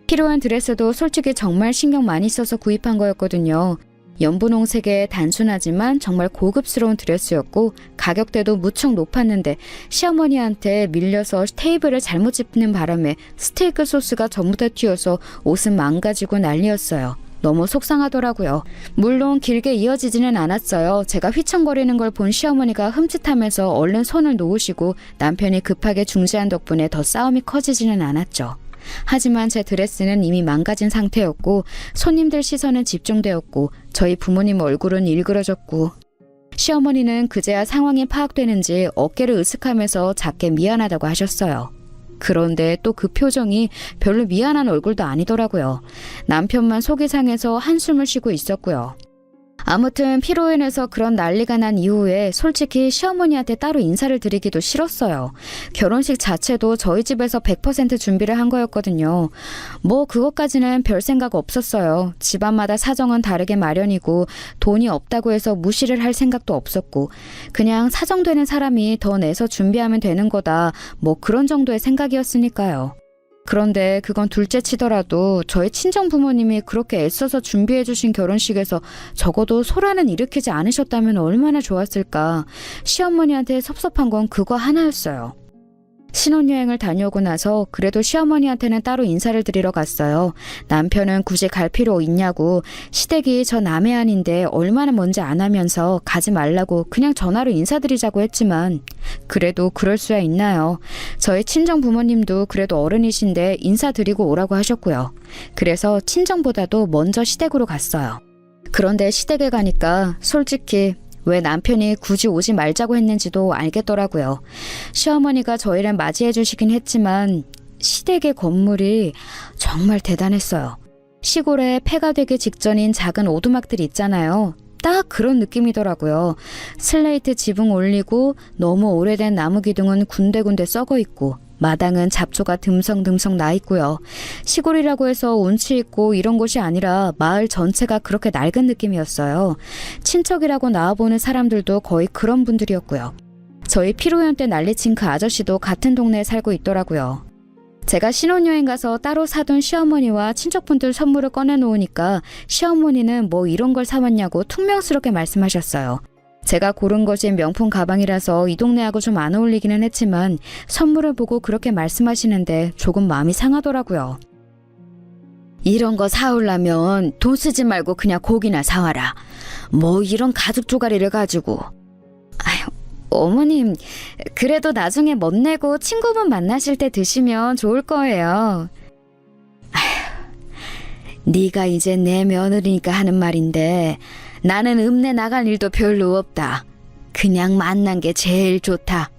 [SPEAKER 2] 피로연 드레스도 솔직히 정말 신경 많이 써서 구입한 거였거든요. 연분홍색의 단순하지만 정말 고급스러운 드레스였고 가격대도 무척 높았는데 시어머니한테 밀려서 테이블을 잘못 짚는 바람에 스테이크 소스가 전부 다 튀어서 옷은 망가지고 난리였어요. 너무 속상하더라고요. 물론 길게 이어지지는 않았어요. 제가 휘청거리는 걸 본 시어머니가 흠칫하면서 얼른 손을 놓으시고 남편이 급하게 중지한 덕분에 더 싸움이 커지지는 않았죠. 하지만 제 드레스는 이미 망가진 상태였고 손님들 시선은 집중되었고 저희 부모님 얼굴은 일그러졌고 시어머니는 그제야 상황이 파악되는지 어깨를 으쓱하면서 작게 미안하다고 하셨어요. 그런데 또 그 표정이 별로 미안한 얼굴도 아니더라고요. 남편만 속이 상해서 한숨을 쉬고 있었고요. 아무튼 피로인해서 그런 난리가 난 이후에 솔직히 시어머니한테 따로 인사를 드리기도 싫었어요. 결혼식 자체도 저희 집에서 100% 준비를 한 거였거든요. 뭐 그것까지는 별 생각 없었어요. 집안마다 사정은 다르게 마련이고 돈이 없다고 해서 무시를 할 생각도 없었고 그냥 사정되는 사람이 더 내서 준비하면 되는 거다 뭐 그런 정도의 생각이었으니까요. 그런데 그건 둘째 치더라도 저희 친정 부모님이 그렇게 애써서 준비해 주신 결혼식에서 적어도 소란은 일으키지 않으셨다면 얼마나 좋았을까. 시어머니한테 섭섭한 건 그거 하나였어요. 신혼여행을 다녀오고 나서 그래도 시어머니한테는 따로 인사를 드리러 갔어요. 남편은 굳이 갈 필요 있냐고 시댁이 저 남의 안인데 얼마나 먼지 안 하면서 가지 말라고 그냥 전화로 인사드리자고 했지만 그래도 그럴 수야 있나요. 저희 친정 부모님도 그래도 어른이신데 인사드리고 오라고 하셨고요. 그래서 친정보다도 먼저 시댁으로 갔어요. 그런데 시댁에 가니까 솔직히 왜 남편이 굳이 오지 말자고 했는지도 알겠더라고요. 시어머니가 저희를 맞이해 주시긴 했지만 시댁의 건물이 정말 대단했어요. 시골에 폐가 되기 직전인 작은 오두막들이 있잖아요. 딱 그런 느낌이더라고요. 슬레이트 지붕 올리고 너무 오래된 나무 기둥은 군데군데 썩어 있고 마당은 잡초가 듬성듬성 나 있고요. 시골이라고 해서 운치 있고 이런 곳이 아니라 마을 전체가 그렇게 낡은 느낌이었어요. 친척이라고 나와보는 사람들도 거의 그런 분들이었고요. 저희 피로연 때 난리친 그 아저씨도 같은 동네에 살고 있더라고요. 제가 신혼여행 가서 따로 사둔 시어머니와 친척분들 선물을 꺼내놓으니까 시어머니는 뭐 이런 걸 사왔냐고 퉁명스럽게 말씀하셨어요. 제가 고른 것이 명품 가방이라서 이 동네하고 좀 안 어울리기는 했지만 선물을 보고 그렇게 말씀하시는데 조금 마음이 상하더라고요. 이런 거 사오려면 돈 쓰지 말고 그냥 고기나 사와라. 뭐 이런 가죽 조가리를 가지고. 아휴, 어머님, 그래도 나중에 멋내고 친구분 만나실 때 드시면 좋을 거예요. 아휴, 네가 이제 내 며느리니까 하는 말인데 나는 읍내 나갈 일도 별로 없다. 그냥 만난 게 제일 좋다.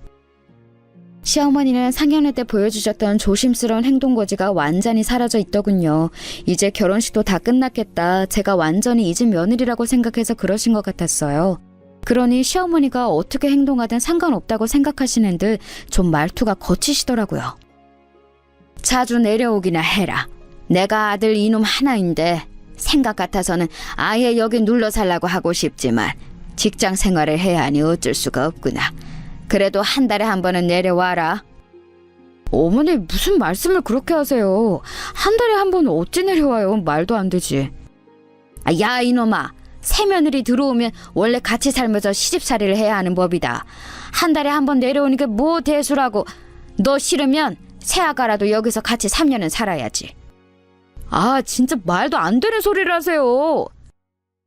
[SPEAKER 2] 시어머니는 상견례 때 보여주셨던 조심스러운 행동거지가 완전히 사라져 있더군요. 이제 결혼식도 다 끝났겠다. 제가 완전히 잊은 며느리라고 생각해서 그러신 것 같았어요. 그러니 시어머니가 어떻게 행동하든 상관없다고 생각하시는 듯 좀 말투가 거치시더라고요. 자주 내려오기나 해라. 내가 아들 이놈 하나인데 생각 같아서는 아예 여기 눌러 살라고 하고 싶지만 직장 생활을 해야 하니 어쩔 수가 없구나. 그래도 한 달에 한 번은 내려와라. 어머니 무슨 말씀을 그렇게 하세요. 한 달에 한 번은 어찌 내려와요. 말도 안 되지. 야 이놈아. 새 며느리 들어오면 원래 같이 살면서 시집살이를 해야 하는 법이다. 한 달에 한 번 내려오는 게 뭐 대수라고. 너 싫으면 새아가라도 여기서 같이 3년은 살아야지. 아 진짜 말도 안 되는 소리를 하세요.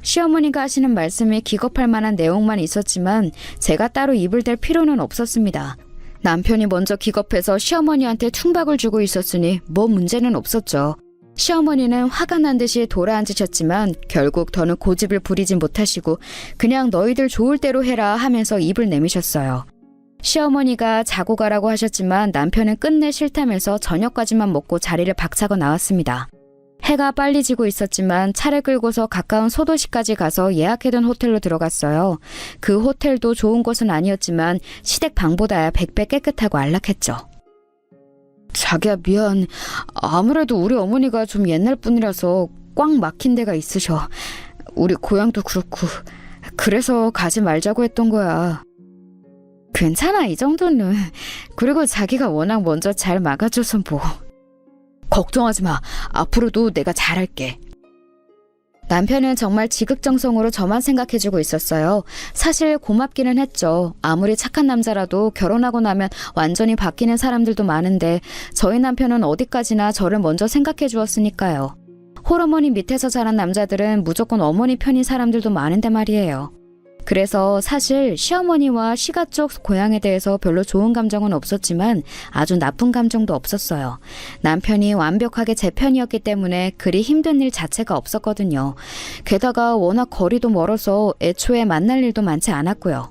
[SPEAKER 2] 시어머니가 하시는 말씀이 기겁할 만한 내용만 있었지만 제가 따로 입을 댈 필요는 없었습니다. 남편이 먼저 기겁해서 시어머니한테 퉁박을 주고 있었으니 뭐 문제는 없었죠. 시어머니는 화가 난 듯이 돌아앉으셨지만 결국 더는 고집을 부리진 못하시고 그냥 너희들 좋을 대로 해라 하면서 입을 내미셨어요. 시어머니가 자고 가라고 하셨지만 남편은 끝내 싫다면서 저녁까지만 먹고 자리를 박차고 나왔습니다. 해가 빨리 지고 있었지만 차를 끌고서 가까운 소도시까지 가서 예약해둔 호텔로 들어갔어요. 그 호텔도 좋은 곳은 아니었지만 시댁 방보다야 100배 깨끗하고 안락했죠. 자기야 미안. 아무래도 우리 어머니가 좀 옛날 분이라서 꽉 막힌 데가 있으셔. 우리 고향도 그렇고 그래서 가지 말자고 했던 거야. 괜찮아 이 정도는. 그리고 자기가 워낙 먼저 잘 막아줘서 뭐. 걱정하지 마. 앞으로도 내가 잘할게. 남편은 정말 지극정성으로 저만 생각해주고 있었어요. 사실 고맙기는 했죠. 아무리 착한 남자라도 결혼하고 나면 완전히 바뀌는 사람들도 많은데 저희 남편은 어디까지나 저를 먼저 생각해 주었으니까요. 홀어머니 밑에서 자란 남자들은 무조건 어머니 편인 사람들도 많은데 말이에요. 그래서 사실 시어머니와 시가 쪽 고향에 대해서 별로 좋은 감정은 없었지만 아주 나쁜 감정도 없었어요. 남편이 완벽하게 제 편이었기 때문에 그리 힘든 일 자체가 없었거든요. 게다가 워낙 거리도 멀어서 애초에 만날 일도 많지 않았고요.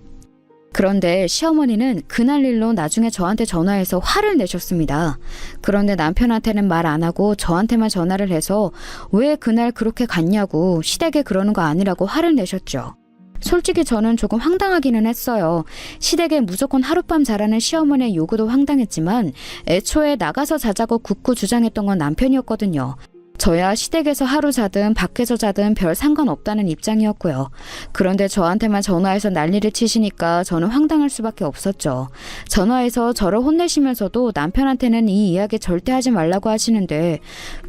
[SPEAKER 2] 그런데 시어머니는 그날 일로 나중에 저한테 전화해서 화를 내셨습니다. 그런데 남편한테는 말 안 하고 저한테만 전화를 해서 왜 그날 그렇게 갔냐고 시댁에 그러는 거 아니라고 화를 내셨죠. 솔직히 저는 조금 황당하기는 했어요. 시댁에 무조건 하룻밤 자라는 시어머니의 요구도 황당했지만 애초에 나가서 자자고 굳고 주장했던 건 남편이었거든요. 저야 시댁에서 하루 자든 밖에서 자든 별 상관없다는 입장이었고요. 그런데 저한테만 전화해서 난리를 치시니까 저는 황당할 수밖에 없었죠. 전화해서 저를 혼내시면서도 남편한테는 이 이야기 절대 하지 말라고 하시는데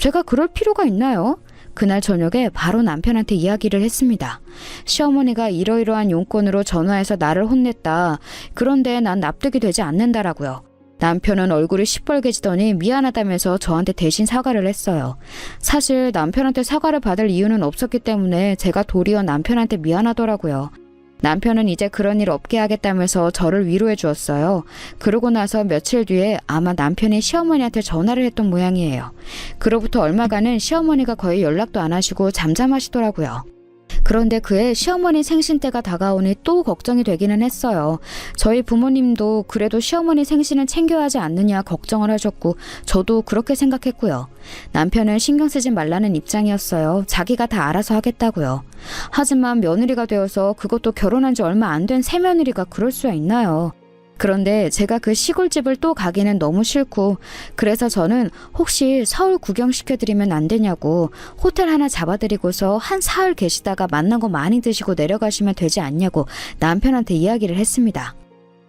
[SPEAKER 2] 제가 그럴 필요가 있나요? 그날 저녁에 바로 남편한테 이야기를 했습니다. 시어머니가 이러이러한 용건으로 전화해서 나를 혼냈다. 그런데 난 납득이 되지 않는다라고요. 남편은 얼굴이 시뻘개지더니 미안하다면서 저한테 대신 사과를 했어요. 사실 남편한테 사과를 받을 이유는 없었기 때문에 제가 도리어 남편한테 미안하더라고요. 남편은 이제 그런 일 없게 하겠다면서 저를 위로해 주었어요. 그러고 나서 며칠 뒤에 아마 남편이 시어머니한테 전화를 했던 모양이에요. 그로부터 얼마간은 시어머니가 거의 연락도 안 하시고 잠잠하시더라고요. 그런데 그해 시어머니 생신 때가 다가오니 또 걱정이 되기는 했어요. 저희 부모님도 그래도 시어머니 생신은 챙겨야 하지 않느냐 걱정을 하셨고 저도 그렇게 생각했고요. 남편은 신경 쓰지 말라는 입장이었어요. 자기가 다 알아서 하겠다고요. 하지만 며느리가 되어서 그것도 결혼한 지 얼마 안 된 새며느리가 그럴 수야 있나요? 그런데 제가 그 시골집을 또 가기는 너무 싫고 그래서 저는 혹시 서울 구경시켜드리면 안 되냐고 호텔 하나 잡아드리고서 한 사흘 계시다가 맛난 거 많이 드시고 내려가시면 되지 않냐고 남편한테 이야기를 했습니다.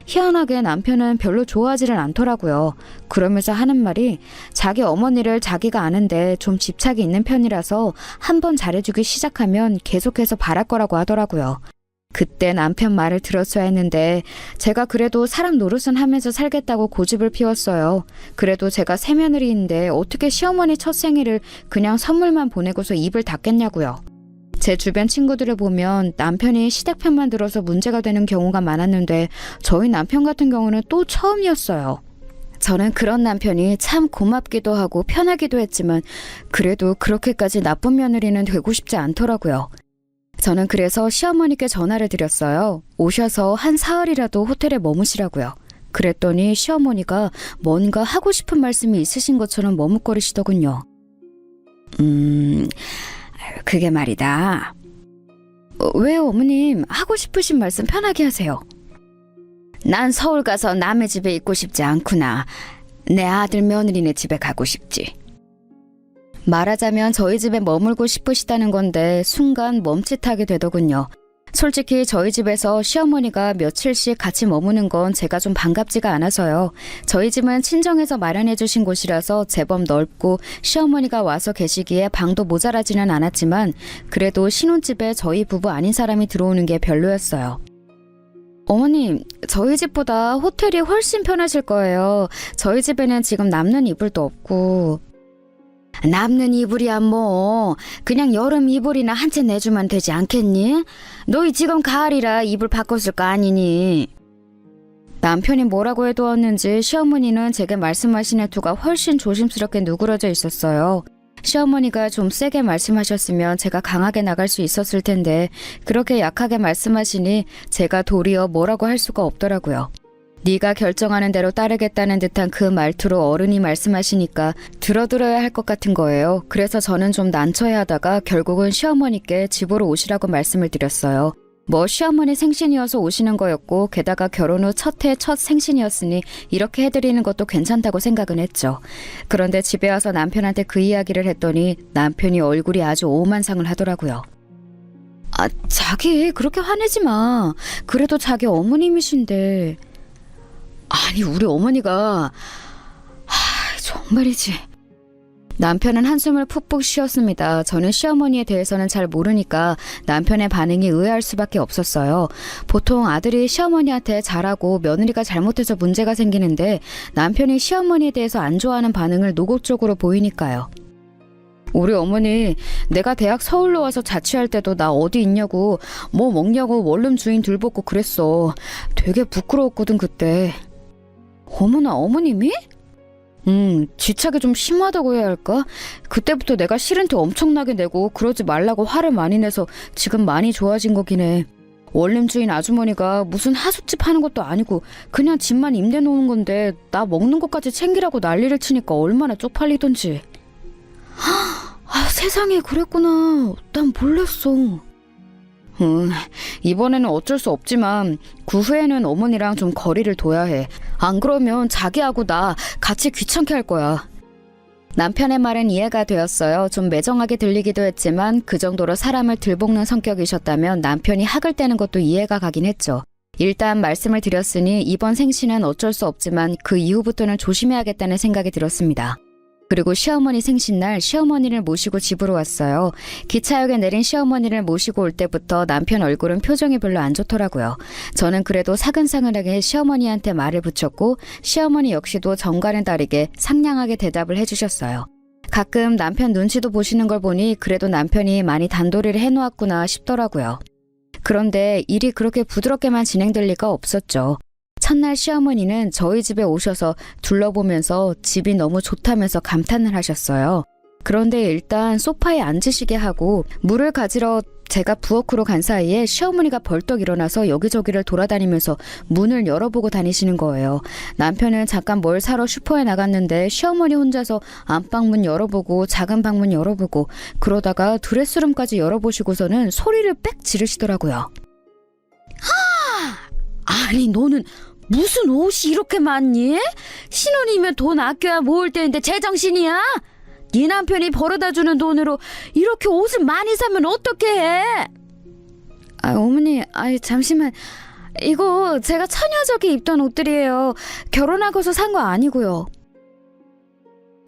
[SPEAKER 2] 희한하게 남편은 별로 좋아하지를 않더라고요. 그러면서 하는 말이 자기 어머니를 자기가 아는데 좀 집착이 있는 편이라서 한번 잘해주기 시작하면 계속해서 바랄 거라고 하더라고요. 그때 남편 말을 들었어야 했는데 제가 그래도 사람 노릇은 하면서 살겠다고 고집을 피웠어요. 그래도 제가 새며느리인데 어떻게 시어머니 첫 생일을 그냥 선물만 보내고서 입을 닫겠냐고요. 제 주변 친구들을 보면 남편이 시댁 편만 들어서 문제가 되는 경우가 많았는데 저희 남편 같은 경우는 또 처음이었어요. 저는 그런 남편이 참 고맙기도 하고 편하기도 했지만 그래도 그렇게까지 나쁜 며느리는 되고 싶지 않더라고요. 저는 그래서 시어머니께 전화를 드렸어요. 오셔서 한 사흘이라도 호텔에 머무시라고요. 그랬더니 시어머니가 뭔가 하고 싶은 말씀이 있으신 것처럼 머뭇거리시더군요. 그게 말이다. 왜요, 어머님? 하고 싶으신 말씀 편하게 하세요. 난 서울 가서 남의 집에 있고 싶지 않구나. 내 아들 며느리네 집에 가고 싶지. 말하자면 저희 집에 머물고 싶으시다는 건데 순간 멈칫하게 되더군요. 솔직히 저희 집에서 시어머니가 며칠씩 같이 머무는 건 제가 좀 반갑지가 않아서요. 저희 집은 친정에서 마련해 주신 곳이라서 제법 넓고 시어머니가 와서 계시기에 방도 모자라지는 않았지만 그래도 신혼집에 저희 부부 아닌 사람이 들어오는 게 별로였어요. 어머님, 저희 집보다 호텔이 훨씬 편하실 거예요. 저희 집에는 지금 남는 이불도 없고. 남는 이불이야 뭐 그냥 여름 이불이나 한 채 내주면 되지 않겠니? 너희 지금 가을이라 이불 바꿨을 거 아니니? 남편이 뭐라고 해두었는지 시어머니는 제게 말씀하신 애투가 훨씬 조심스럽게 누그러져 있었어요. 시어머니가 좀 세게 말씀하셨으면 제가 강하게 나갈 수 있었을 텐데 그렇게 약하게 말씀하시니 제가 도리어 뭐라고 할 수가 없더라고요. 네가 결정하는 대로 따르겠다는 듯한 그 말투로 어른이 말씀하시니까 들어야 할 것 같은 거예요. 그래서 저는 좀 난처해하다가 결국은 시어머니께 집으로 오시라고 말씀을 드렸어요. 뭐 시어머니 생신이어서 오시는 거였고 게다가 결혼 후 첫 해 첫 생신이었으니 이렇게 해드리는 것도 괜찮다고 생각은 했죠. 그런데 집에 와서 남편한테 그 이야기를 했더니 남편이 얼굴이 아주 오만상을 하더라고요. 아, 자기 그렇게 화내지 마. 그래도 자기 어머님이신데. 아니 우리 어머니가 정말이지. 남편은 한숨을 푹푹 쉬었습니다. 저는 시어머니에 대해서는 잘 모르니까 남편의 반응이 의아할 수밖에 없었어요. 보통 아들이 시어머니한테 잘하고 며느리가 잘못해서 문제가 생기는데 남편이 시어머니에 대해서 안 좋아하는 반응을 노골적으로 보이니까요. 우리 어머니 내가 대학 서울로 와서 자취할 때도 나 어디 있냐고 뭐 먹냐고 원룸 주인 들볶고 그랬어. 되게 부끄러웠거든 그때. 어머나 어머님이? 집착이 좀 심하다고 해야 할까? 그때부터 내가 싫은 티 엄청나게 내고 그러지 말라고 화를 많이 내서 지금 많이 좋아진 거긴 해. 원룸 주인 아주머니가 무슨 하숙집 하는 것도 아니고 그냥 집만 임대 놓은 건데 나 먹는 것까지 챙기라고 난리를 치니까 얼마나 쪽팔리던지. 세상에 그랬구나. 난 몰랐어. 이번에는 어쩔 수 없지만 그 후에는 어머니랑 좀 거리를 둬야 해. 안 그러면 자기하고 나 같이 귀찮게 할 거야. 남편의 말은 이해가 되었어요. 좀 매정하게 들리기도 했지만 그 정도로 사람을 들볶는 성격이셨다면 남편이 학을 떼는 것도 이해가 가긴 했죠. 일단 말씀을 드렸으니 이번 생신은 어쩔 수 없지만 그 이후부터는 조심해야겠다는 생각이 들었습니다. 그리고 시어머니 생신날 시어머니를 모시고 집으로 왔어요. 기차역에 내린 시어머니를 모시고 올 때부터 남편 얼굴은 표정이 별로 안 좋더라고요. 저는 그래도 사근사근하게 시어머니한테 말을 붙였고 시어머니 역시도 정과는 다르게 상냥하게 대답을 해주셨어요. 가끔 남편 눈치도 보시는 걸 보니 그래도 남편이 많이 단도리를 해놓았구나 싶더라고요. 그런데 일이 그렇게 부드럽게만 진행될 리가 없었죠. 첫날 시어머니는 저희 집에 오셔서 둘러보면서 집이 너무 좋다면서 감탄을 하셨어요. 그런데 일단 소파에 앉으시게 하고 물을 가지러 제가 부엌으로 간 사이에 시어머니가 벌떡 일어나서 여기저기를 돌아다니면서 문을 열어보고 다니시는 거예요. 남편은 잠깐 뭘 사러 슈퍼에 나갔는데 시어머니 혼자서 안방문 열어보고 작은 방문 열어보고 그러다가 드레스룸까지 열어보시고서는 소리를 빽 지르시더라고요. 아니 너는 무슨 옷이 이렇게 많니? 신혼이면 돈 아껴야 모을 때인데 제정신이야? 네 남편이 벌어다 주는 돈으로 이렇게 옷을 많이 사면 어떻게 해? 어머니, 잠시만. 이거 제가 처녀적이 입던 옷들이에요. 결혼하고서 산 거 아니고요.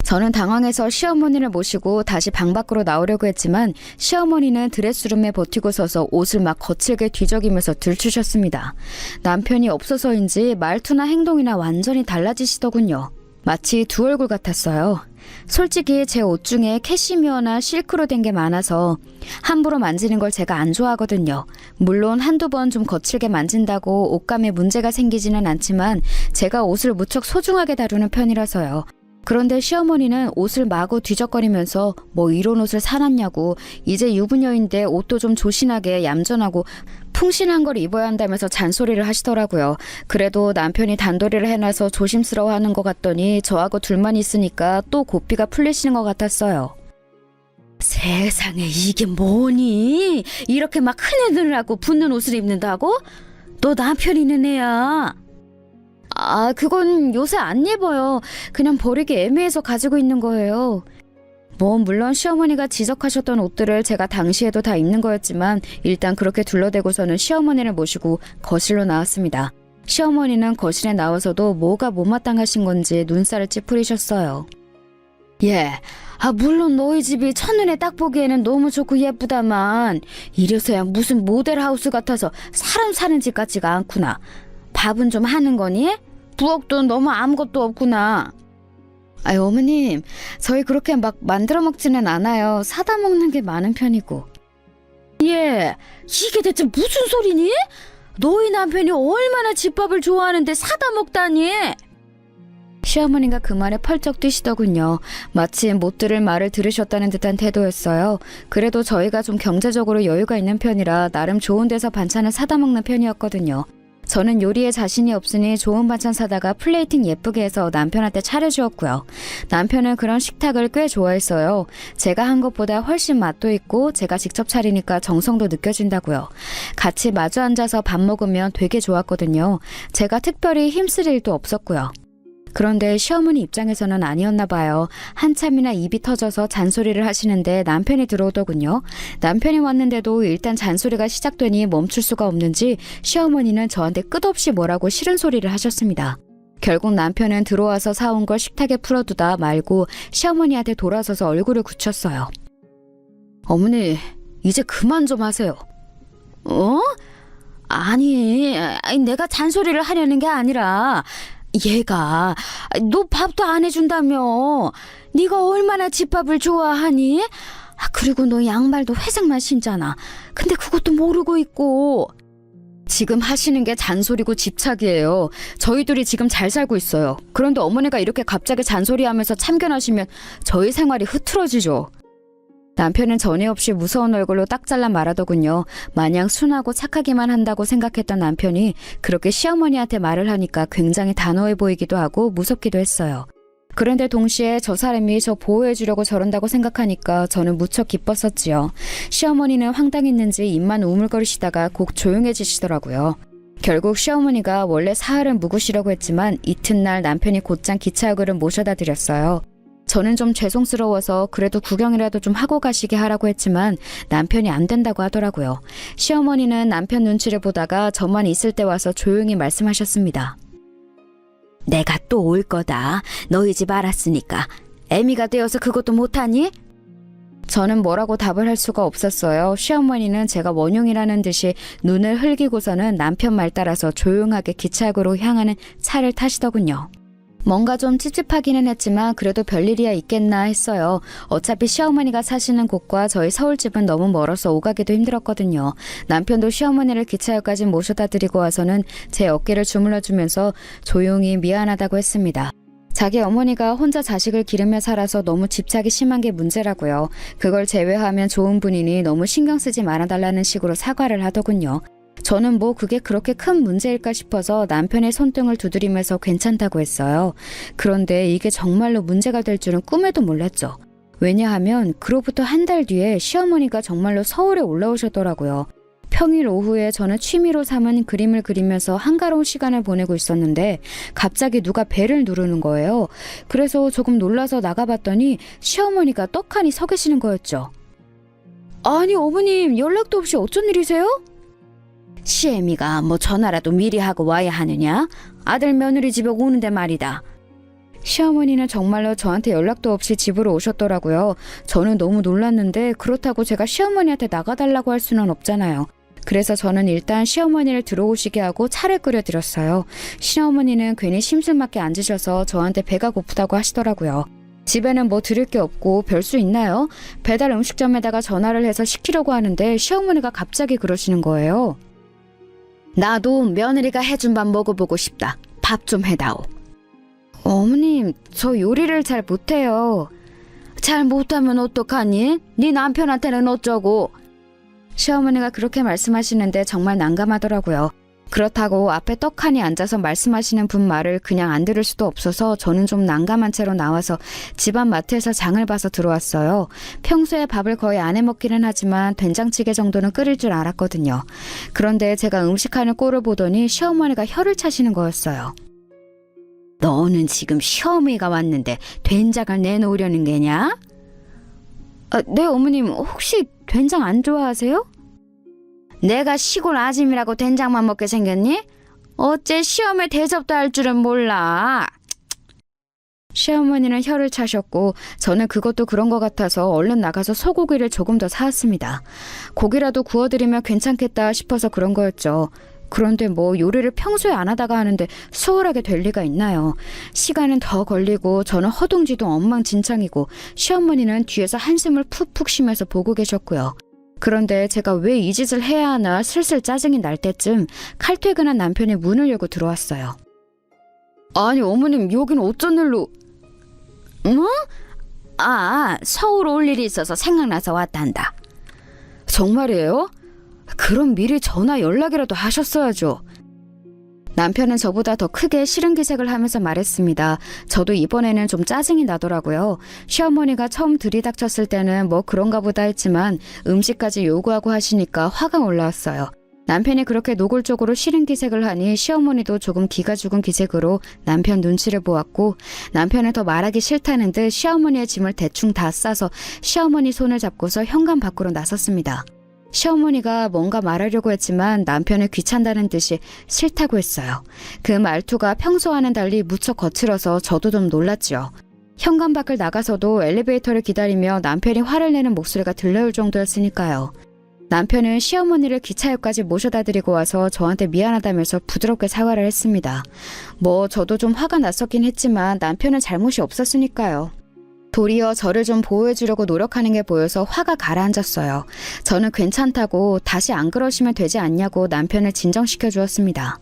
[SPEAKER 2] 저는 당황해서 시어머니를 모시고 다시 방 밖으로 나오려고 했지만 시어머니는 드레스룸에 버티고 서서 옷을 막 거칠게 뒤적이면서 들추셨습니다. 남편이 없어서인지 말투나 행동이나 완전히 달라지시더군요. 마치 두 얼굴 같았어요. 솔직히 제 옷 중에 캐시미어나 실크로 된 게 많아서 함부로 만지는 걸 제가 안 좋아하거든요. 물론 한두 번 좀 거칠게 만진다고 옷감에 문제가 생기지는 않지만 제가 옷을 무척 소중하게 다루는 편이라서요. 그런데 시어머니는 옷을 마구 뒤적거리면서 뭐 이런 옷을 사놨냐고, 이제 유부녀인데 옷도 좀 조신하게 얌전하고 풍신한 걸 입어야 한다면서 잔소리를 하시더라고요. 그래도 남편이 단도리를 해놔서 조심스러워하는 것 같더니 저하고 둘만 있으니까 또 고삐가 풀리시는 것 같았어요. 세상에 이게 뭐니? 이렇게 막 큰 애들하고 붙는 옷을 입는다고? 너 남편 있는 애야. 그건 요새 안 입어요. 그냥 버리기 애매해서 가지고 있는 거예요. 물론 시어머니가 지적하셨던 옷들을 제가 당시에도 다 입는 거였지만 일단 그렇게 둘러대고서는 시어머니를 모시고 거실로 나왔습니다. 시어머니는 거실에 나와서도 뭐가 못마땅하신 건지 눈살을 찌푸리셨어요. 물론 너희 집이 첫눈에 딱 보기에는 너무 좋고 예쁘다만 이래서야 무슨 모델하우스 같아서 사람 사는 집 같지가 않구나. 밥은 좀 하는 거니? 부엌도 너무 아무것도 없구나. 어머님, 저희 그렇게 막 만들어 먹지는 않아요. 사다 먹는 게 많은 편이고. 이게 대체 무슨 소리니? 너희 남편이 얼마나 집밥을 좋아하는데 사다 먹다니? 시어머니가 그 말에 펄쩍 뛰시더군요. 마치 못 들을 말을 들으셨다는 듯한 태도였어요. 그래도 저희가 좀 경제적으로 여유가 있는 편이라 나름 좋은 데서 반찬을 사다 먹는 편이었거든요. 저는 요리에 자신이 없으니 좋은 반찬 사다가 플레이팅 예쁘게 해서 남편한테 차려주었고요. 남편은 그런 식탁을 꽤 좋아했어요. 제가 한 것보다 훨씬 맛도 있고 제가 직접 차리니까 정성도 느껴진다고요. 같이 마주 앉아서 밥 먹으면 되게 좋았거든요. 제가 특별히 힘쓸 일도 없었고요. 그런데 시어머니 입장에서는 아니었나 봐요. 한참이나 입이 터져서 잔소리를 하시는데 남편이 들어오더군요. 남편이 왔는데도 일단 잔소리가 시작되니 멈출 수가 없는지 시어머니는 저한테 끝없이 뭐라고 싫은 소리를 하셨습니다. 결국 남편은 들어와서 사온 걸 식탁에 풀어두다 말고 시어머니한테 돌아서서 얼굴을 굳혔어요. 어머니, 이제 그만 좀 하세요. 아니, 내가 잔소리를 하려는 게 아니라 얘가 너 밥도 안 해준다며. 네가 얼마나 집밥을 좋아하니? 그리고 너 양말도 회색만 신잖아. 근데 그것도 모르고 있고. 지금 하시는 게 잔소리고 집착이에요. 저희들이 지금 잘 살고 있어요. 그런데 어머니가 이렇게 갑자기 잔소리하면서 참견하시면 저희 생활이 흐트러지죠. 남편은 전에 없이 무서운 얼굴로 딱 잘라 말하더군요. 마냥 순하고 착하기만 한다고 생각했던 남편이 그렇게 시어머니한테 말을 하니까 굉장히 단호해 보이기도 하고 무섭기도 했어요. 그런데 동시에 저 사람이 저 보호해주려고 저런다고 생각하니까 저는 무척 기뻤었지요. 시어머니는 황당했는지 입만 우물거리시다가 곡 조용해지시더라고요. 결국 시어머니가 원래 사흘은 묵으시려고 했지만 이튿날 남편이 곧장 기차역으로 모셔다 드렸어요. 저는 좀 죄송스러워서 그래도 구경이라도 좀 하고 가시게 하라고 했지만 남편이 안 된다고 하더라고요. 시어머니는 남편 눈치를 보다가 저만 있을 때 와서 조용히 말씀하셨습니다. 내가 또 올 거다. 너희 집 알았으니까. 애미가 되어서 그것도 못하니? 저는 뭐라고 답을 할 수가 없었어요. 시어머니는 제가 원흉이라는 듯이 눈을 흘기고서는 남편 말 따라서 조용하게 기차역으로 향하는 차를 타시더군요. 뭔가 좀 찝찝하기는 했지만 그래도 별일이야 있겠나 했어요. 어차피 시어머니가 사시는 곳과 저희 서울집은 너무 멀어서 오가기도 힘들었거든요. 남편도 시어머니를 기차역까지 모셔다 드리고 와서는 제 어깨를 주물러주면서 조용히 미안하다고 했습니다. 자기 어머니가 혼자 자식을 기르며 살아서 너무 집착이 심한 게 문제라고요. 그걸 제외하면 좋은 분이니 너무 신경 쓰지 말아달라는 식으로 사과를 하더군요. 저는 뭐 그게 그렇게 큰 문제일까 싶어서 남편의 손등을 두드리면서 괜찮다고 했어요. 그런데 이게 정말로 문제가 될 줄은 꿈에도 몰랐죠. 왜냐하면 그로부터 한 달 뒤에 시어머니가 정말로 서울에 올라오셨더라고요. 평일 오후에 저는 취미로 삼은 그림을 그리면서 한가로운 시간을 보내고 있었는데 갑자기 누가 벨을 누르는 거예요. 그래서 조금 놀라서 나가봤더니 시어머니가 떡하니 서 계시는 거였죠. 아니 어머님, 연락도 없이 어쩐 일이세요? 시애미가 뭐 전화라도 미리 하고 와야 하느냐? 아들 며느리 집에 오는데 말이다. 시어머니는 정말로 저한테 연락도 없이 집으로 오셨더라고요. 저는 너무 놀랐는데 그렇다고 제가 시어머니한테 나가달라고 할 수는 없잖아요. 그래서 저는 일단 시어머니를 들어오시게 하고 차를 끓여드렸어요. 시어머니는 괜히 심술맞게 앉으셔서 저한테 배가 고프다고 하시더라고요. 집에는 뭐 드릴 게 없고 별 수 있나요? 배달 음식점에다가 전화를 해서 시키려고 하는데 시어머니가 갑자기 그러시는 거예요. 나도 며느리가 해준 밥 먹어보고 싶다. 밥 좀 해다오. 어머님, 저 요리를 잘 못해요. 잘 못하면 어떡하니? 네 남편한테는 어쩌고? 시어머니가 그렇게 말씀하시는데 정말 난감하더라고요. 그렇다고 앞에 떡하니 앉아서 말씀하시는 분 말을 그냥 안 들을 수도 없어서 저는 좀 난감한 채로 나와서 집안 마트에서 장을 봐서 들어왔어요. 평소에 밥을 거의 안 해먹기는 하지만 된장찌개 정도는 끓일 줄 알았거든요. 그런데 제가 음식하는 꼴을 보더니 시어머니가 혀를 차시는 거였어요. 너는 지금 시어머니가 왔는데 된장을 내놓으려는 게냐? 네 어머님, 혹시 된장 안 좋아하세요? 내가 시골 아줌이라고 된장만 먹게 생겼니? 어째 시어머니 대접도 할 줄은 몰라. 시어머니는 혀를 차셨고 저는 그것도 그런 것 같아서 얼른 나가서 소고기를 조금 더 사왔습니다. 고기라도 구워드리면 괜찮겠다 싶어서 그런 거였죠. 그런데 뭐 요리를 평소에 안 하다가 하는데 수월하게 될 리가 있나요? 시간은 더 걸리고 저는 허둥지둥 엉망진창이고 시어머니는 뒤에서 한숨을 푹푹 쉬면서 보고 계셨고요. 그런데 제가 왜 이 짓을 해야 하나 슬슬 짜증이 날 때쯤 칼퇴근한 남편이 문을 열고 들어왔어요. 아니 어머님, 여긴 어쩐 일로... 뭐? 서울 올 일이 있어서 생각나서 왔단다. 정말이에요? 그럼 미리 전화 연락이라도 하셨어야죠. 남편은 저보다 더 크게 싫은 기색을 하면서 말했습니다. 저도 이번에는 좀 짜증이 나더라고요. 시어머니가 처음 들이닥쳤을 때는 뭐 그런가 보다 했지만 음식까지 요구하고 하시니까 화가 올라왔어요. 남편이 그렇게 노골적으로 싫은 기색을 하니 시어머니도 조금 기가 죽은 기색으로 남편 눈치를 보았고 남편은 더 말하기 싫다는 듯 시어머니의 짐을 대충 다 싸서 시어머니 손을 잡고서 현관 밖으로 나섰습니다. 시어머니가 뭔가 말하려고 했지만 남편을 귀찮다는 듯이 싫다고 했어요. 그 말투가 평소와는 달리 무척 거칠어서 저도 좀 놀랐죠. 현관 밖을 나가서도 엘리베이터를 기다리며 남편이 화를 내는 목소리가 들려올 정도였으니까요. 남편은 시어머니를 기차역까지 모셔다 드리고 와서 저한테 미안하다면서 부드럽게 사과를 했습니다. 뭐 저도 좀 화가 났었긴 했지만 남편은 잘못이 없었으니까요. 도리어 저를 좀 보호해주려고 노력하는 게 보여서 화가 가라앉았어요. 저는 괜찮다고 다시 안 그러시면 되지 않냐고 남편을 진정시켜 주었습니다.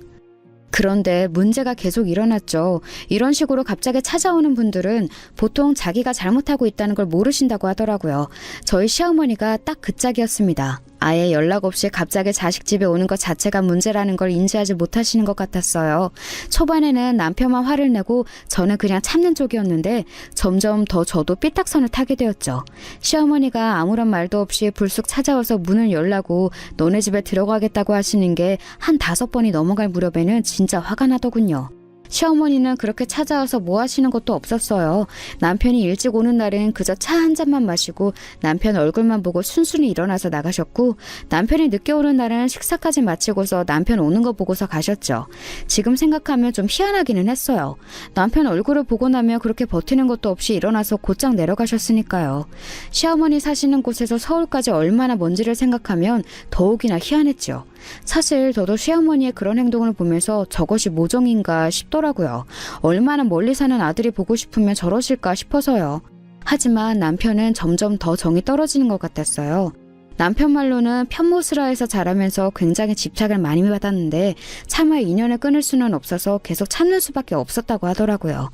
[SPEAKER 2] 그런데 문제가 계속 일어났죠. 이런 식으로 갑자기 찾아오는 분들은 보통 자기가 잘못하고 있다는 걸 모르신다고 하더라고요. 저희 시어머니가 딱 그 짝이었습니다. 아예 연락 없이 갑자기 자식 집에 오는 것 자체가 문제라는 걸 인지하지 못하시는 것 같았어요. 초반에는 남편만 화를 내고 저는 그냥 참는 쪽이었는데 점점 더 저도 삐딱선을 타게 되었죠. 시어머니가 아무런 말도 없이 불쑥 찾아와서 문을 열라고 너네 집에 들어가겠다고 하시는 게 한 5번이 넘어갈 무렵에는 진짜 화가 나더군요. 시어머니는 그렇게 찾아와서 뭐 하시는 것도 없었어요. 남편이 일찍 오는 날은 그저 차 한 잔만 마시고 남편 얼굴만 보고 순순히 일어나서 나가셨고 남편이 늦게 오는 날은 식사까지 마치고서 남편 오는 거 보고서 가셨죠. 지금 생각하면 좀 희한하기는 했어요. 남편 얼굴을 보고 나면 그렇게 버티는 것도 없이 일어나서 곧장 내려가셨으니까요. 시어머니 사시는 곳에서 서울까지 얼마나 먼지를 생각하면 더욱이나 희한했죠. 사실 저도 시어머니의 그런 행동을 보면서 저것이 모정인가 싶더라고요. 얼마나 멀리 사는 아들이 보고 싶으면 저러실까 싶어서요. 하지만 남편은 점점 더 정이 떨어지는 것 같았어요. 남편 말로는 편모스라에서 자라면서 굉장히 집착을 많이 받았는데 차마 인연을 끊을 수는 없어서 계속 참는 수밖에 없었다고 하더라고요.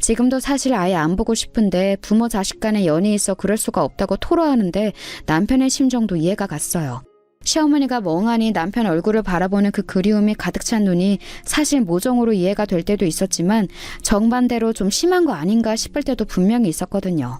[SPEAKER 2] 지금도 사실 아예 안 보고 싶은데 부모 자식 간의 연이 있어 그럴 수가 없다고 토로하는데 남편의 심정도 이해가 갔어요. 시어머니가 멍하니 남편 얼굴을 바라보는 그 그리움이 가득 찬 눈이 사실 모정으로 이해가 될 때도 있었지만 정반대로 좀 심한 거 아닌가 싶을 때도 분명히 있었거든요.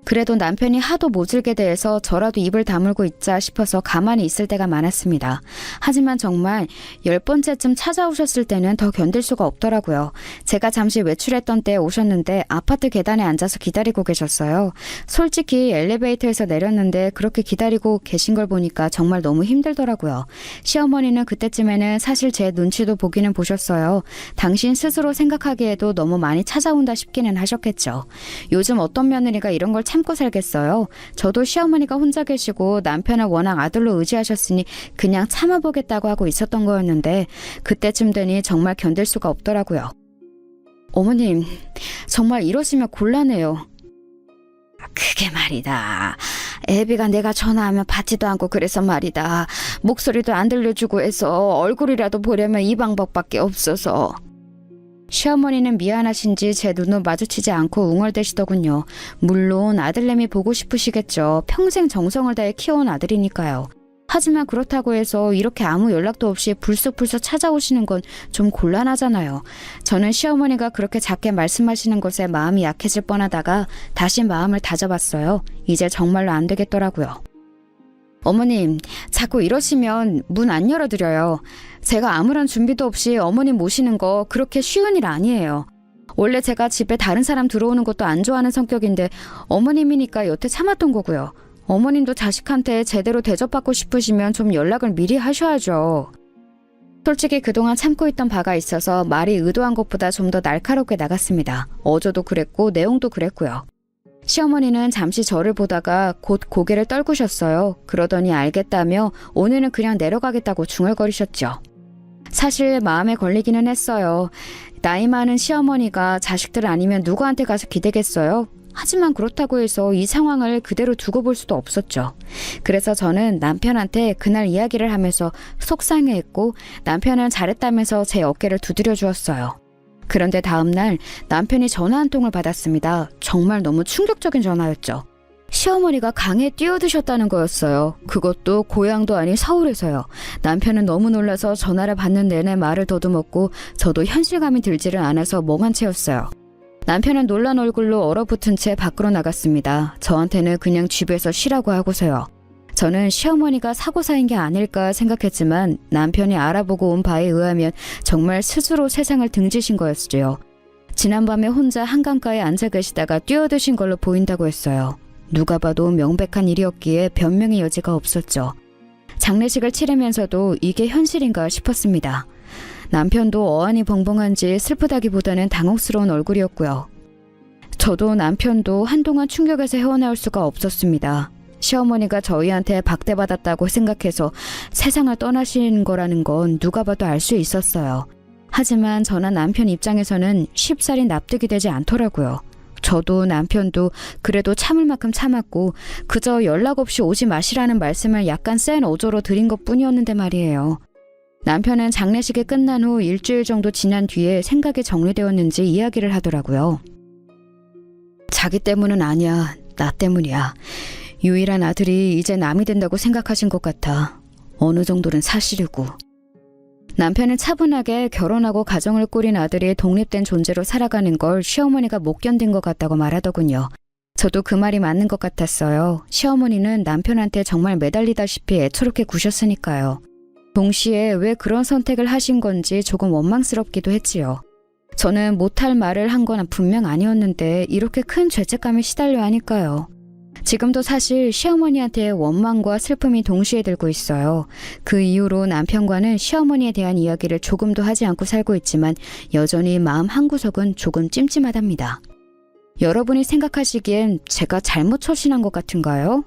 [SPEAKER 2] 그래도 남편이 하도 모질게 대해서 저라도 입을 다물고 있자 싶어서 가만히 있을 때가 많았습니다. 하지만 정말 10번째쯤 찾아오셨을 때는 더 견딜 수가 없더라고요. 제가 잠시 외출했던 때에 오셨는데 아파트 계단에 앉아서 기다리고 계셨어요. 솔직히 엘리베이터에서 내렸는데 그렇게 기다리고 계신 걸 보니까 정말 너무 힘들더라고요. 시어머니는 그때쯤에는 사실 제 눈치도 보기는 보셨어요. 당신 스스로 생각하기에도 너무 많이 찾아온다 싶기는 하셨겠죠. 요즘 어떤 며느리가 이런 걸 참고 살겠어요. 저도 시어머니가 혼자 계시고 남편을 워낙 아들로 의지하셨으니 그냥 참아보겠다고 하고 있었던 거였는데 그때쯤 되니 정말 견딜 수가 없더라고요. 어머님, 정말 이러시면 곤란해요. 그게 말이다. 애비가 내가 전화하면 받지도 않고 그래서 말이다. 목소리도 안 들려주고 해서 얼굴이라도 보려면 이 방법밖에 없어서. 시어머니는 미안하신지 제 눈을 마주치지 않고 웅얼대시더군요. 물론 아들내미 보고 싶으시겠죠. 평생 정성을 다해 키워온 아들이니까요. 하지만 그렇다고 해서 이렇게 아무 연락도 없이 불쑥불쑥 찾아오시는 건 좀 곤란하잖아요. 저는 시어머니가 그렇게 작게 말씀하시는 것에 마음이 약해질 뻔하다가 다시 마음을 다져봤어요. 이제 정말로 안 되겠더라고요. 어머님, 자꾸 이러시면 문 안 열어드려요. 제가 아무런 준비도 없이 어머님 모시는 거 그렇게 쉬운 일 아니에요. 원래 제가 집에 다른 사람 들어오는 것도 안 좋아하는 성격인데 어머님이니까 여태 참았던 거고요. 어머님도 자식한테 제대로 대접받고 싶으시면 좀 연락을 미리 하셔야죠. 솔직히 그동안 참고 있던 바가 있어서 말이 의도한 것보다 좀 더 날카롭게 나갔습니다. 어조도 그랬고 내용도 그랬고요. 시어머니는 잠시 저를 보다가 곧 고개를 떨구셨어요. 그러더니 알겠다며 오늘은 그냥 내려가겠다고 중얼거리셨죠. 사실 마음에 걸리기는 했어요. 나이 많은 시어머니가 자식들 아니면 누구한테 가서 기대겠어요? 하지만 그렇다고 해서 이 상황을 그대로 두고 볼 수도 없었죠. 그래서 저는 남편한테 그날 이야기를 하면서 속상해했고 남편은 잘했다면서 제 어깨를 두드려 주었어요. 그런데 다음날 남편이 전화 한 통을 받았습니다. 정말 너무 충격적인 전화였죠. 시어머니가 강에 뛰어드셨다는 거였어요. 그것도 고향도 아닌 서울에서요. 남편은 너무 놀라서 전화를 받는 내내 말을 더듬었고 저도 현실감이 들지를 않아서 멍한 채였어요. 남편은 놀란 얼굴로 얼어붙은 채 밖으로 나갔습니다. 저한테는 그냥 집에서 쉬라고 하고서요. 저는 시어머니가 사고사인 게 아닐까 생각했지만 남편이 알아보고 온 바에 의하면 정말 스스로 세상을 등지신 거였죠. 지난밤에 혼자 한강가에 앉아 계시다가 뛰어드신 걸로 보인다고 했어요. 누가 봐도 명백한 일이었기에 변명의 여지가 없었죠. 장례식을 치르면서도 이게 현실인가 싶었습니다. 남편도 어안이 벙벙한지 슬프다기보다는 당혹스러운 얼굴이었고요. 저도 남편도 한동안 충격에서 헤어나올 수가 없었습니다. 시어머니가 저희한테 박대받았다고 생각해서 세상을 떠나신 거라는 건 누가 봐도 알 수 있었어요. 하지만 저나 남편 입장에서는 쉽사리 납득이 되지 않더라고요. 저도 남편도 그래도 참을 만큼 참았고 그저 연락 없이 오지 마시라는 말씀을 약간 센 어조로 드린 것뿐이었는데 말이에요. 남편은 장례식이 끝난 후 일주일 정도 지난 뒤에 생각이 정리되었는지 이야기를 하더라고요. 자기 때문은 아니야. 나 때문이야. 유일한 아들이 이제 남이 된다고 생각하신 것 같아. 어느 정도는 사실이고. 남편은 차분하게 결혼하고 가정을 꾸린 아들이 독립된 존재로 살아가는 걸 시어머니가 못 견딘 것 같다고 말하더군요. 저도 그 말이 맞는 것 같았어요. 시어머니는 남편한테 정말 매달리다시피 애처롭게 구셨으니까요. 동시에 왜 그런 선택을 하신 건지 조금 원망스럽기도 했지요. 저는 못할 말을 한 건 분명 아니었는데 이렇게 큰 죄책감에 시달려 하니까요. 지금도 사실 시어머니한테 원망과 슬픔이 동시에 들고 있어요. 그 이후로 남편과는 시어머니에 대한 이야기를 조금도 하지 않고 살고 있지만 여전히 마음 한구석은 조금 찜찜하답니다. 여러분이 생각하시기엔 제가 잘못 처신한 것 같은가요?